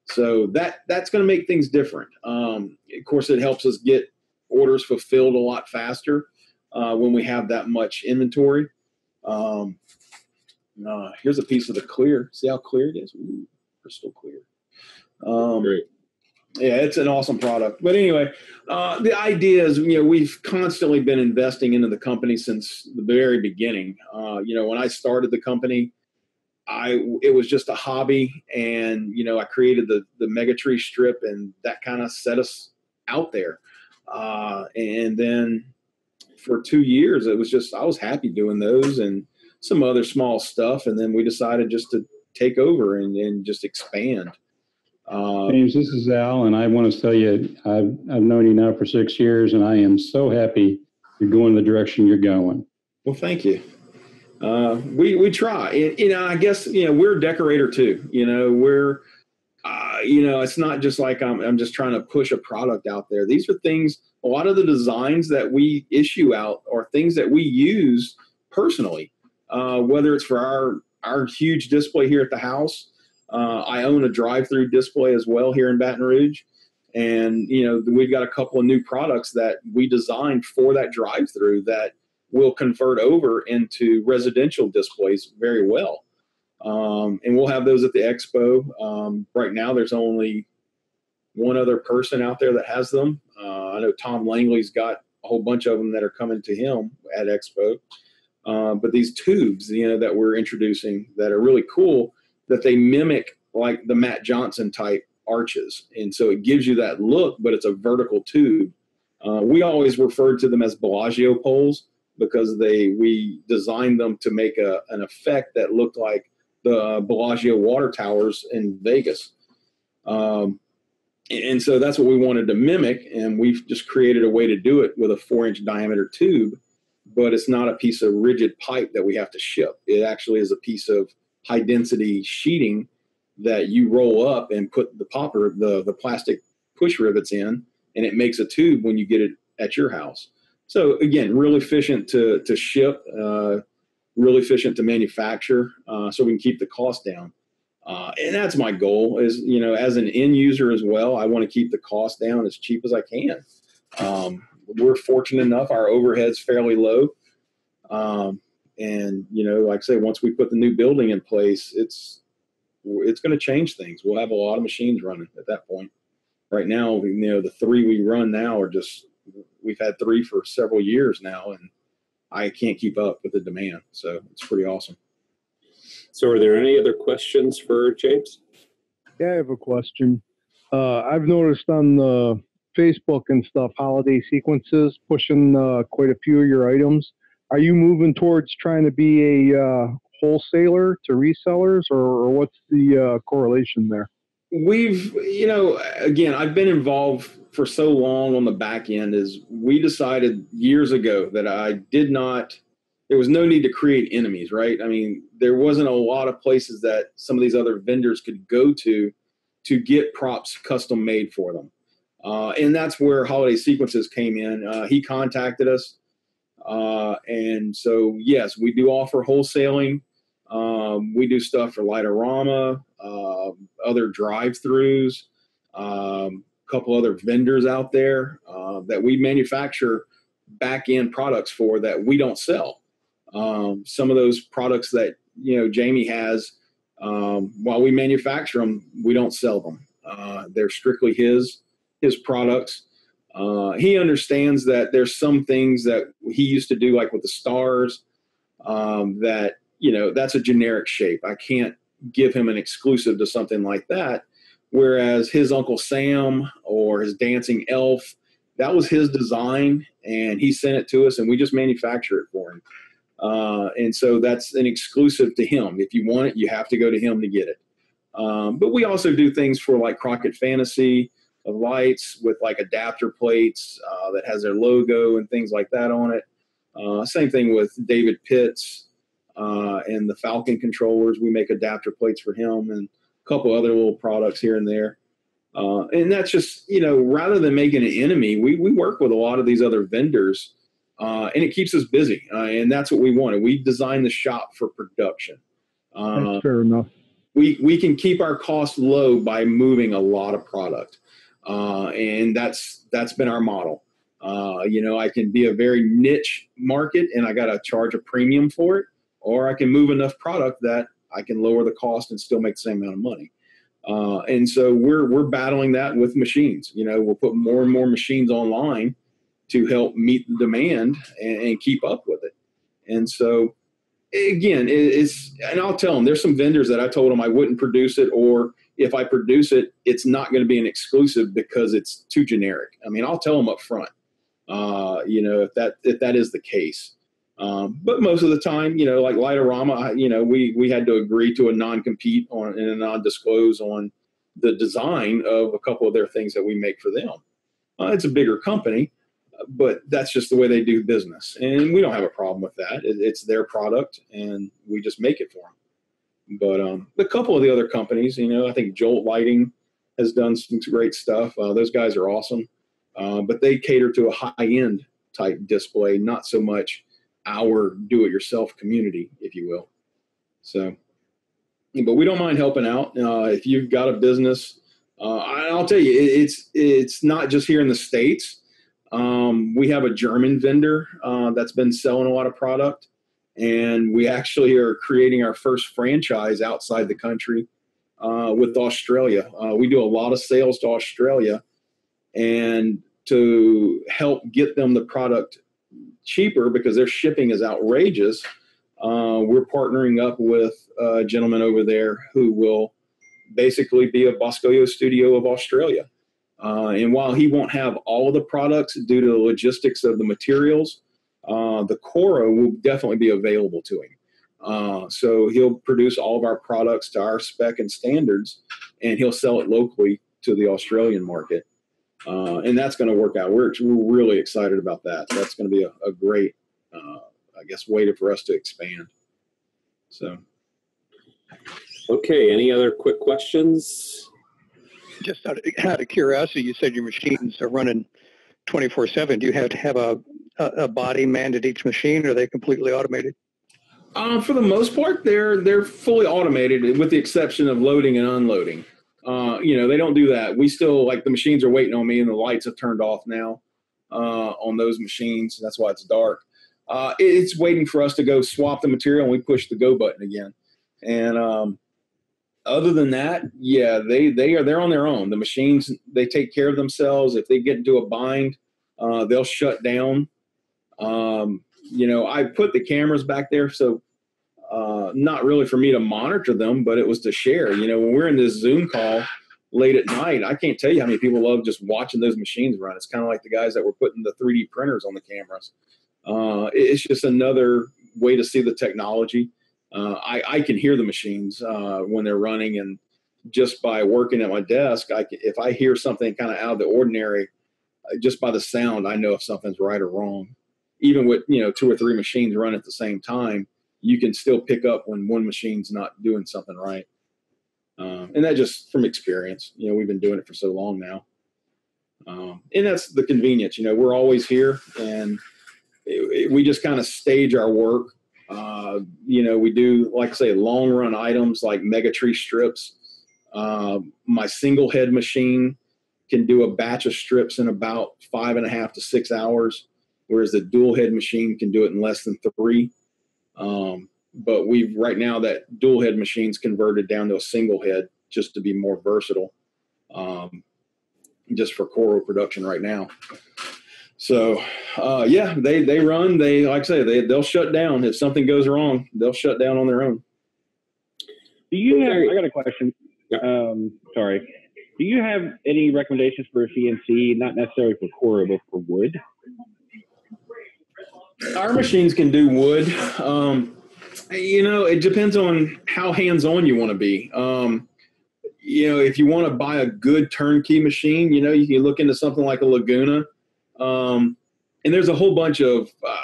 So that's going to make things different. Of course, it helps us get orders fulfilled a lot faster when we have that much inventory. Here's a piece of the clear. See how clear it is? Ooh, crystal clear. Great. Yeah, it's an awesome product. But anyway, the idea is, we've constantly been investing into the company since the very beginning. When I started the company, it was just a hobby, and I created the Megatree strip, and that kind of set us out there. And then for 2 years, it was just I was happy doing those and some other small stuff, and then we decided just to take over and just expand. James, this is Al, and I want to tell you, I've known you now for 6 years, and I am so happy you're going the direction you're going. Well, thank you. We try, and I guess we're a decorator too. We're it's not just like I'm just trying to push a product out there. These are things. A lot of the designs that we issue out are things that we use personally. Whether it's for our huge display here at the house. I own a drive-through display as well here in Baton Rouge. And, we've got a couple of new products that we designed for that drive-through that will convert over into residential displays very well. And we'll have those at the expo. Right now, there's only one other person out there that has them. I know Tom Langley's got a whole bunch of them that are coming to him at expo. But these tubes, that we're introducing that are really cool, that they mimic like the Matt Johnson type arches. And so it gives you that look, but it's a vertical tube. We always referred to them as Bellagio poles because we designed them to make an effect that looked like the Bellagio water towers in Vegas. And so that's what we wanted to mimic. And we've just created a way to do it with a 4-inch diameter tube, but it's not a piece of rigid pipe that we have to ship. It actually is a piece of high density sheeting that you roll up and put the plastic push rivets in, and it makes a tube when you get it at your house. So again, real efficient to ship, real efficient to manufacture, so we can keep the cost down. And that's my goal is, as an end user as well, I want to keep the cost down as cheap as I can. We're fortunate enough, our overhead's fairly low. And, like I say, once we put the new building in place, it's going to change things. We'll have a lot of machines running at that point. Right now, the 3 we run now we've had 3 for several years now, and I can't keep up with the demand. So it's pretty awesome. So are there any other questions for James? Yeah, I have a question. I've noticed on the Facebook and stuff, holiday sequences, pushing quite a few of your items. Are you moving towards trying to be a wholesaler to resellers, or what's the correlation there? We've, again, I've been involved for so long on the back end is we decided years ago that there was no need to create enemies, right? I mean, there wasn't a lot of places that some of these other vendors could go to get props custom made for them. And that's where Holiday Sequences came in. He contacted us. And so, yes, we do offer wholesaling. We do stuff for Lightorama, other drive-throughs, couple other vendors out there that we manufacture back-end products for that we don't sell. Some of those products that Jamie has, while we manufacture them, we don't sell them. They're strictly his products. He understands that there's some things that he used to do, like with the stars, that, that's a generic shape. I can't give him an exclusive to something like that. Whereas his Uncle Sam or his dancing elf, that was his design, and he sent it to us, and we just manufacture it for him. And so that's an exclusive to him. If you want it, you have to go to him to get it. But we also do things for like Crockett Fantasy of lights with like adapter plates that has their logo and things like that on it. Same thing with David Pitts and the Falcon controllers. We make adapter plates for him and a couple other little products here and there. And that's just, rather than making an enemy, we work with a lot of these other vendors, and it keeps us busy. And that's what we wanted. We designed the shop for production. That's fair enough. We can keep our costs low by moving a lot of product. And that's been our model. I can be a very niche market and I got to charge a premium for it, or I can move enough product that I can lower the cost and still make the same amount of money. And so we're battling that with machines. We'll put more and more machines online to help meet the demand and keep up with it. And so, again, and I'll tell them, there's some vendors that I told them I wouldn't produce it, or if I produce it, it's not going to be an exclusive because it's too generic. I mean, I'll tell them up front, if that is the case. But most of the time, like Lightorama, we had to agree to a non-compete and a non-disclose on the design of a couple of their things that we make for them. It's a bigger company, but that's just the way they do business. And we don't have a problem with that. It's their product and we just make it for them. But a couple of the other companies, I think Jolt Lighting has done some great stuff. Those guys are awesome. But they cater to a high-end type display, not so much our do-it-yourself community, if you will. So, but we don't mind helping out. If you've got a business, I'll tell you, it's not just here in the States. We have a German vendor that's been selling a lot of product, and we actually are creating our first franchise outside the country with Australia. We do a lot of sales to Australia, and to help get them the product cheaper because their shipping is outrageous, we're partnering up with a gentleman over there who will basically be a Boscoyo studio of Australia. And while he won't have all of the products due to the logistics of the materials, the Coro will definitely be available to him. So he'll produce all of our products to our spec and standards, and he'll sell it locally to the Australian market. And that's going to work out. We're really excited about that. That's going to be a great, way for us to expand. So. Okay. Any other quick questions? Just out of curiosity, you said your machines are running 24/7. Do you have to have a body manned at each machine, or are they completely automated? For the most part, they're fully automated, with the exception of loading and unloading. They don't do that. We still, the machines are waiting on me, and the lights have turned off now on those machines. That's why it's dark. It's waiting for us to go swap the material, and we push the go button again. And other than that, yeah, they're on their own. The machines, they take care of themselves. If they get into a bind, they'll shut down. I put the cameras back there, so not really for me to monitor them, but it was to share. When we're in this Zoom call late at night, I can't tell you how many people love just watching those machines run. It's kind of like the guys that were putting the 3D printers on the cameras. It's just another way to see the technology. I can hear the machines when they're running, and just by working at my desk, if I hear something kind of out of the ordinary, just by the sound, I know if something's right or wrong. Even with 2 or 3 machines running at the same time, you can still pick up when one machine's not doing something right. And that just from experience, we've been doing it for so long now. And that's the convenience, we're always here, and we just kind of stage our work. We do, like I say, long run items like mega tree strips. My single head machine can do a batch of strips in about 5.5 to 6 hours, whereas the dual head machine can do it in less than 3. But right now that dual head machine's converted down to a single head just to be more versatile. just for Coro production right now. So, yeah, they run. They, like I say, they'll shut down if something goes wrong. They'll shut down on their own. Do you have? I got a question. Sorry. Do you have any recommendations for a CNC, not necessarily for Coro, but for wood? Our machines can do wood. You know, it depends on how hands-on you want to be. You know, if you want to buy a good turnkey machine, you know, you can look into something like a Laguna. And there's a whole bunch of, I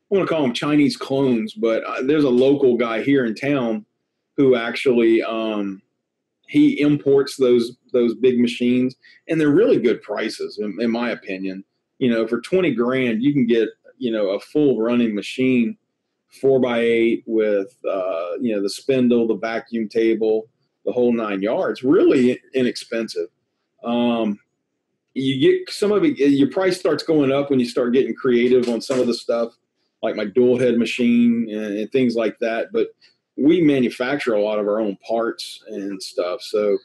want to call them Chinese clones, but there's a local guy here in town who actually, he imports those big machines, and they're really good prices, in my opinion. You know, for 20 grand, you can get, you know, a full running machine, 4x8 with, you know, the spindle, the vacuum table, the whole 9 yards, really inexpensive. You get some of it, your price starts going up when you start getting creative on some of the stuff, like my dual head machine and things like that. But we manufacture a lot of our own parts and stuff. So,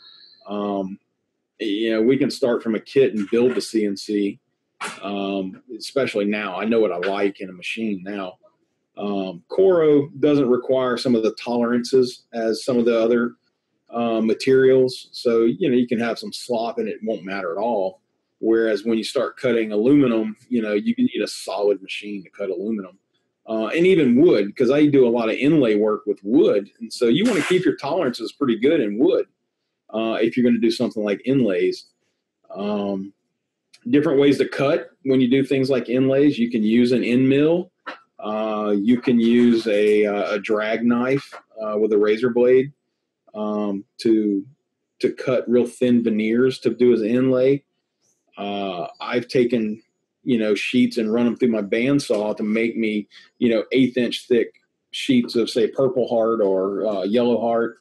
you know, we can start from a kit and build the CNC, especially now. I know what I like in a machine now. Coro doesn't require some of the tolerances as some of the other materials. So, you know, you can have some slop and it won't matter at all. Whereas when you start cutting aluminum, you know, you need a solid machine to cut aluminum. And even wood, because I do a lot of inlay work with wood. And so you want to keep your tolerances pretty good in wood if you're going to do something like inlays. Different ways to cut when you do things like inlays. You can use an end mill. You can use a drag knife with a razor blade to cut real thin veneers to do as an inlay. I've taken, you know, sheets and run them through my bandsaw to make me, you know, 1/8 inch thick sheets of, say, Purple Heart or Yellow Heart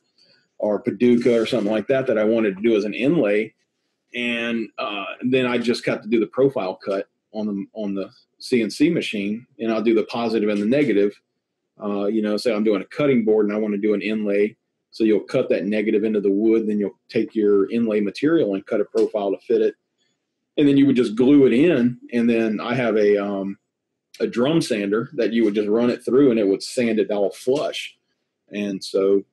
or Paducah or something like that I wanted to do as an inlay. And then I just got to do the profile cut on the CNC machine, and I'll do the positive and the negative. You know, say I'm doing a cutting board and I want to do an inlay. So you'll cut that negative into the wood, then you'll take your inlay material and cut a profile to fit it. And then you would just glue it in. And then I have a drum sander that you would just run it through and it would sand it all flush. And so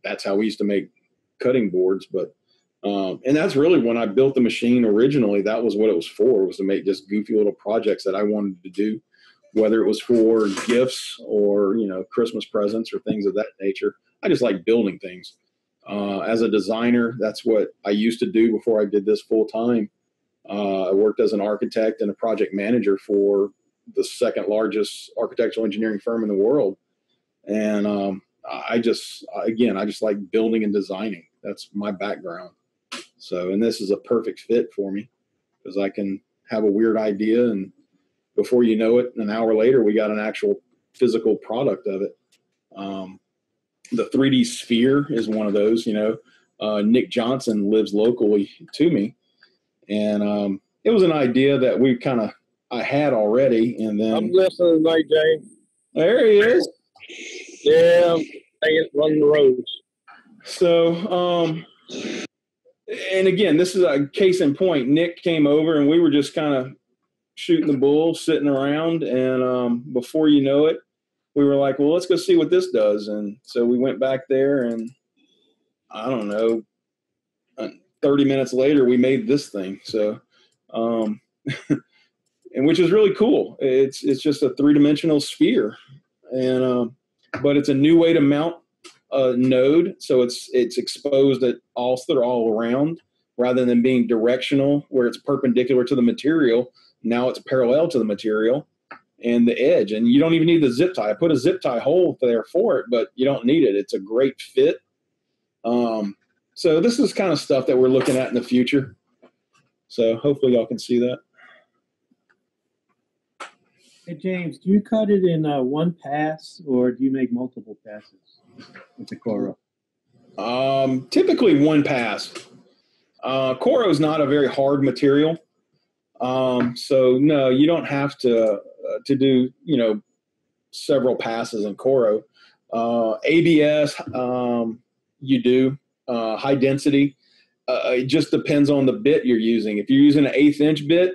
that's how we used to make cutting boards. But, and that's really when I built the machine originally, that was what it was for, was to make just goofy little projects that I wanted to do, whether it was for gifts or, you know, Christmas presents or things of that nature. I just like building things. As a designer, that's what I used to do before I did this full time. I worked as an architect and a project manager for the second largest architectural engineering firm in the world. And I just like building and designing. That's my background. So, and this is a perfect fit for me because I can have a weird idea, and before you know it, an hour later, we got an actual physical product of it. The 3D sphere is one of those. You know, Nick Johnson lives locally to me. And it was an idea that I had already. And then I'm listening tonight, James. There he is. Yeah, I'm running the roads. So, and again, this is a case in point. Nick came over and we were just kind of shooting the bull, sitting around. And before you know it, we were like, well, let's go see what this does. And so we went back there, and I don't know, 30 minutes later, we made this thing. So, and which is really cool. It's just a 3-dimensional sphere, and but it's a new way to mount a node. So it's exposed at all around, rather than being directional where it's perpendicular to the material. Now it's parallel to the material and the edge, and you don't even need the zip tie. I put a zip tie hole there for it, but you don't need it. It's a great fit. So this is kind of stuff that we're looking at in the future. So hopefully y'all can see that. Hey, James, do you cut it in one pass, or do you make multiple passes with the Coro? Typically one pass. Coro is not a very hard material. So no, you don't have to do, you know, several passes in Coro. ABS, you do. High density, It just depends on the bit you're using. If you're using an 1/8 inch bit,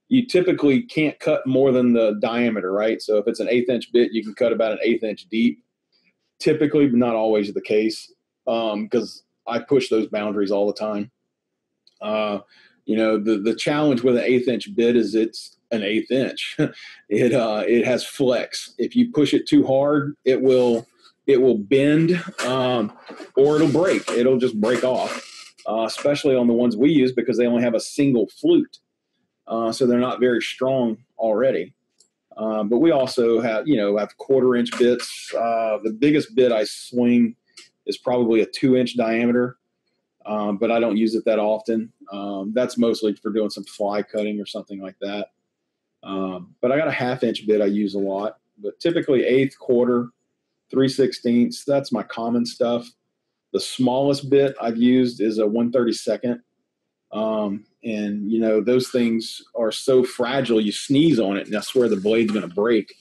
you typically can't cut more than the diameter, right? So if it's an 1/8 inch bit, you can cut about an 1/8 inch deep. Typically, but not always the case, because I push those boundaries all the time. The challenge with an 1/8 inch bit is it's an 1/8 inch. It has flex. If you push it too hard, it will bend, or it'll break. It'll just break off, especially on the ones we use because they only have a single flute. So they're not very strong already. But we also have 1/4 inch bits. The biggest bit I swing is probably a 2 inch diameter, but I don't use it that often. That's mostly for doing some fly cutting or something like that. But I got a 1/2 inch bit I use a lot, but typically 1/8, 1/4, 3/16. That's my common stuff. The smallest bit I've used is a 1/32. And those things are so fragile, you sneeze on it and I swear the blade's going to break.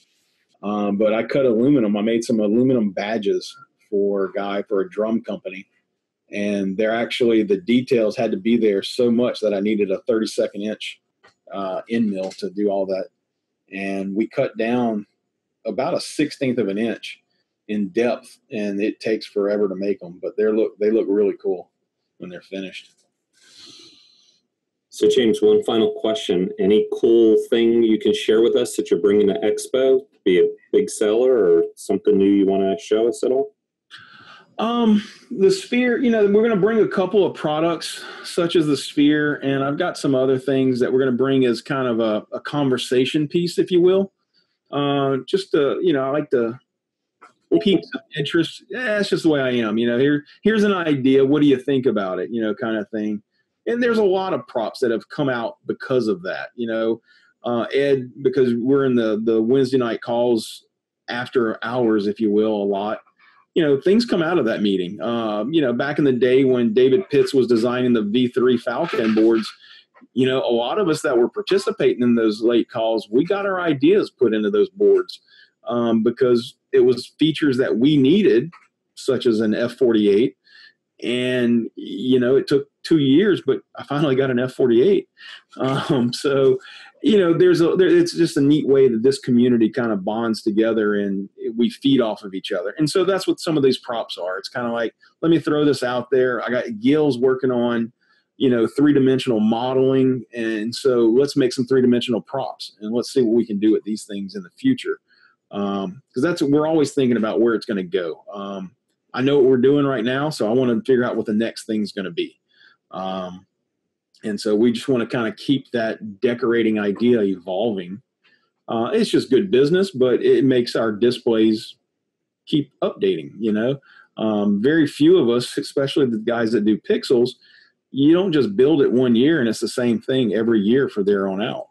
But I cut aluminum. I made some aluminum badges for a drum company. And the details had to be there so much that I needed a 32nd inch end mill to do all that. And we cut down about a 1/16 of an inch in depth, and it takes forever to make them, but they look really cool when they're finished. So James, one final question. Any cool thing you can share with us that you're bringing to Expo? Be a big seller or something new you want to show us at all? The Sphere, we're going to bring a couple of products such as the Sphere, and I've got some other things that we're going to bring as kind of a conversation piece, if you will. I like to pique some interest. Yeah, it's just the way I am. Here's an idea. What do you think about it? Kind of thing. And there's a lot of props that have come out because of that. Ed, because we're in the Wednesday night calls after hours, if you will, a lot. Things come out of that meeting. Back in the day when David Pitts was designing the V3 Falcon boards, a lot of us that were participating in those late calls, we got our ideas put into those boards because it was features that we needed, such as an F48. And, it took 2 years, but I finally got an F48. It's just a neat way that this community kind of bonds together and we feed off of each other. And so that's what some of these props are. It's kind of like, let me throw this out there. I got Gil's working on, 3-dimensional modeling. And so let's make some 3-dimensional props and let's see what we can do with these things in the future. Because we're always thinking about where it's going to go. I know what we're doing right now, so I want to figure out what the next thing's going to be. And so we just want to kind of keep that decorating idea evolving. It's just good business, but it makes our displays keep updating, Very few of us, especially the guys that do pixels, you don't just build it 1 year and it's the same thing every year for there on out.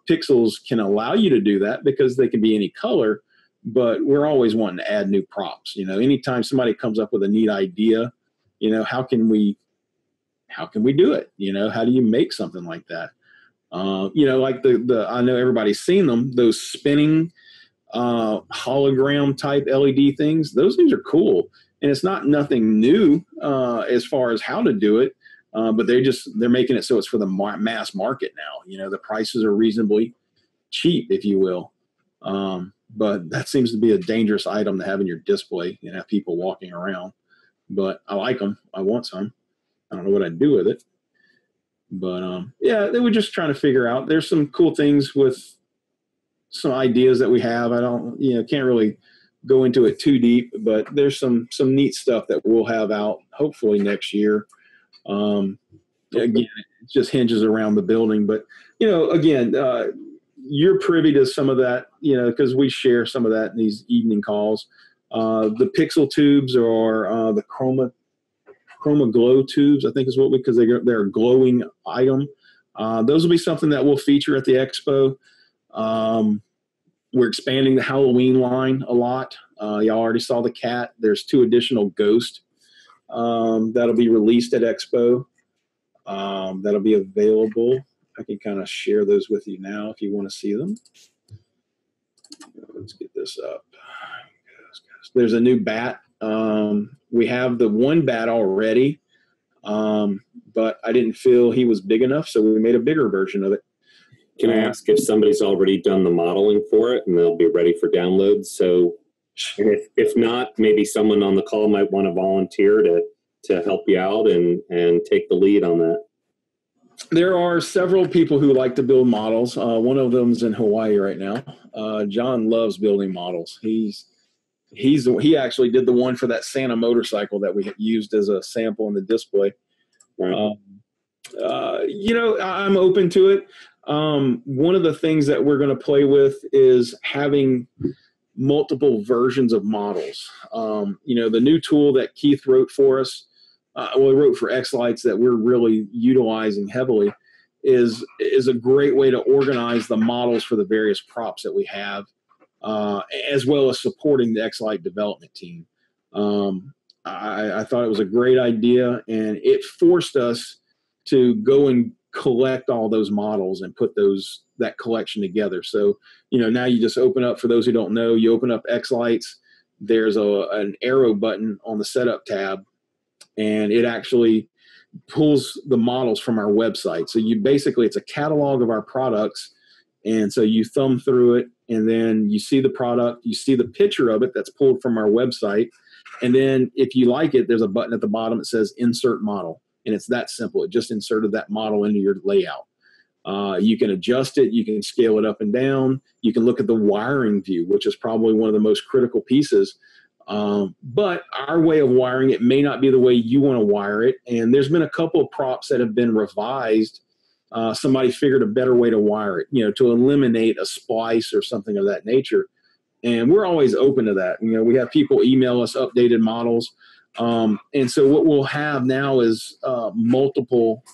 Pixels can allow you to do that because they can be any color, but we're always wanting to add new props. Anytime somebody comes up with a neat idea, how can we do it? How do you make something like that? Like I know everybody's seen them, those spinning hologram type LED things. Those things are cool. And it's nothing new as far as how to do it. But they're making it so it's for the mass market now. The prices are reasonably cheap, if you will. But that seems to be a dangerous item to have in your display and have people walking around. But I like them. I want some. I don't know what I'd do with it. But they were just trying to figure out. There's some cool things with some ideas that we have. I don't, can't really go into it too deep, but there's some neat stuff that we'll have out hopefully next year. Again, it just hinges around the building. But, again, you're privy to some of that, because we share some of that in these evening calls. The pixel tubes or the chroma glow tubes, I think is because they're a glowing item. Those will be something that we'll feature at the expo. We're expanding the Halloween line a lot. Y'all already saw the cat. There's 2 additional ghosts that'll be released at expo. That'll be available. I can kind of share those with you now if you want to see them. Let's get this up. There's a new bat. We have the one bat already. but I didn't feel he was big enough, so we made a bigger version of it. Can I ask if somebody's already done the modeling for it and they'll be ready for download? So if not, maybe someone on the call might want to volunteer to help you out and take the lead on that. There are several people who like to build models. One of them's in Hawaii right now. John loves building models. He actually did the one for that Santa motorcycle that we used as a sample in the display. Right. I'm open to it. One of the things that we're going to play with is having multiple versions of models. The new tool that Keith wrote for us, he wrote for xLights that we're really utilizing heavily, is a great way to organize the models for the various props that we have, as well as supporting the xLight development team. I thought it was a great idea, and it forced us to go and collect all those models and put that collection together. So, now you just open up, for those who don't know, you open up xLights, there's an arrow button on the setup tab, and it actually pulls the models from our website. So it's a catalog of our products. And so you thumb through it, and then you see the product, you see the picture of it that's pulled from our website. And then if you like it, there's a button at the bottom that says insert model. And it's that simple. It just inserted that model into your layout. You can adjust it. You can scale it up and down. You can look at the wiring view, which is probably one of the most critical pieces. But our way of wiring it may not be the way you want to wire it. And there's been a couple of props that have been revised. Somebody figured a better way to wire it, to eliminate a splice or something of that nature. And we're always open to that. We have people email us updated models. And so what we'll have now is multiple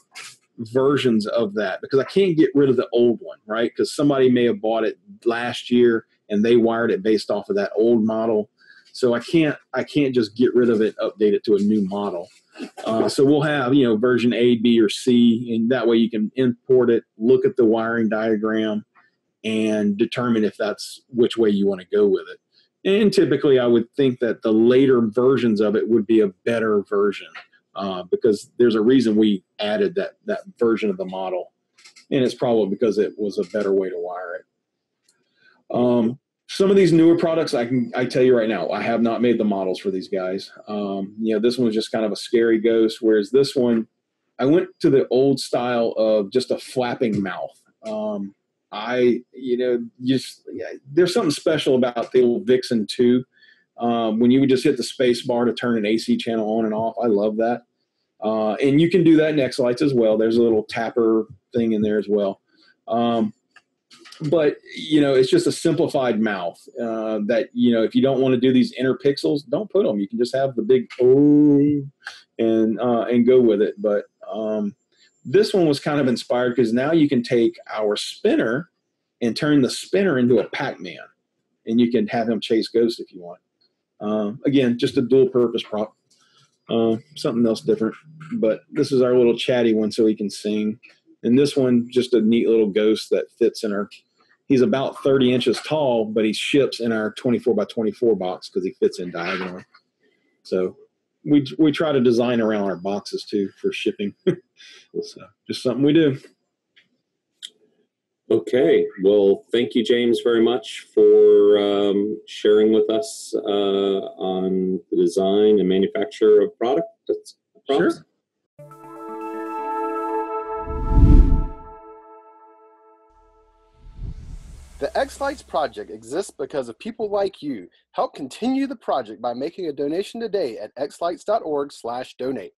versions of that, because I can't get rid of the old one, right? Because somebody may have bought it last year and they wired it based off of that old model. So I can't just get rid of it, update it to a new model. So we'll have, version A, B, or C, and that way you can import it, look at the wiring diagram, and determine if that's which way you want to go with it. And typically I would think that the later versions of it would be a better version, because there's a reason we added that version of the model. And it's probably because it was a better way to wire it. Some of these newer products, I tell you right now, I have not made the models for these guys. This one was just kind of a scary ghost, whereas this one, I went to the old style of just a flapping mouth. There's something special about the old Vixen 2. When you would just hit the space bar to turn an AC channel on and off. I love that. And you can do that in xLights as well. There's a little tapper thing in there as well. But, it's just a simplified mouth that, if you don't want to do these inner pixels, don't put them. You can just have the big and go with it. But this one was kind of inspired because now you can take our spinner and turn the spinner into a Pac-Man, and you can have him chase ghosts if you want. Again, just a dual purpose prop. Something else different. But this is our little chatty one so he can sing. And this one, just a neat little ghost that fits in he's about 30 inches tall, but he ships in our 24 by 24 box because he fits in diagonally. So we try to design around our boxes too for shipping. So just something we do. Okay. Well, thank you, James, very much for sharing with us on the design and manufacture of props. Sure. The xLights project exists because of people like you. Help continue the project by making a donation today at xlights.org/donate.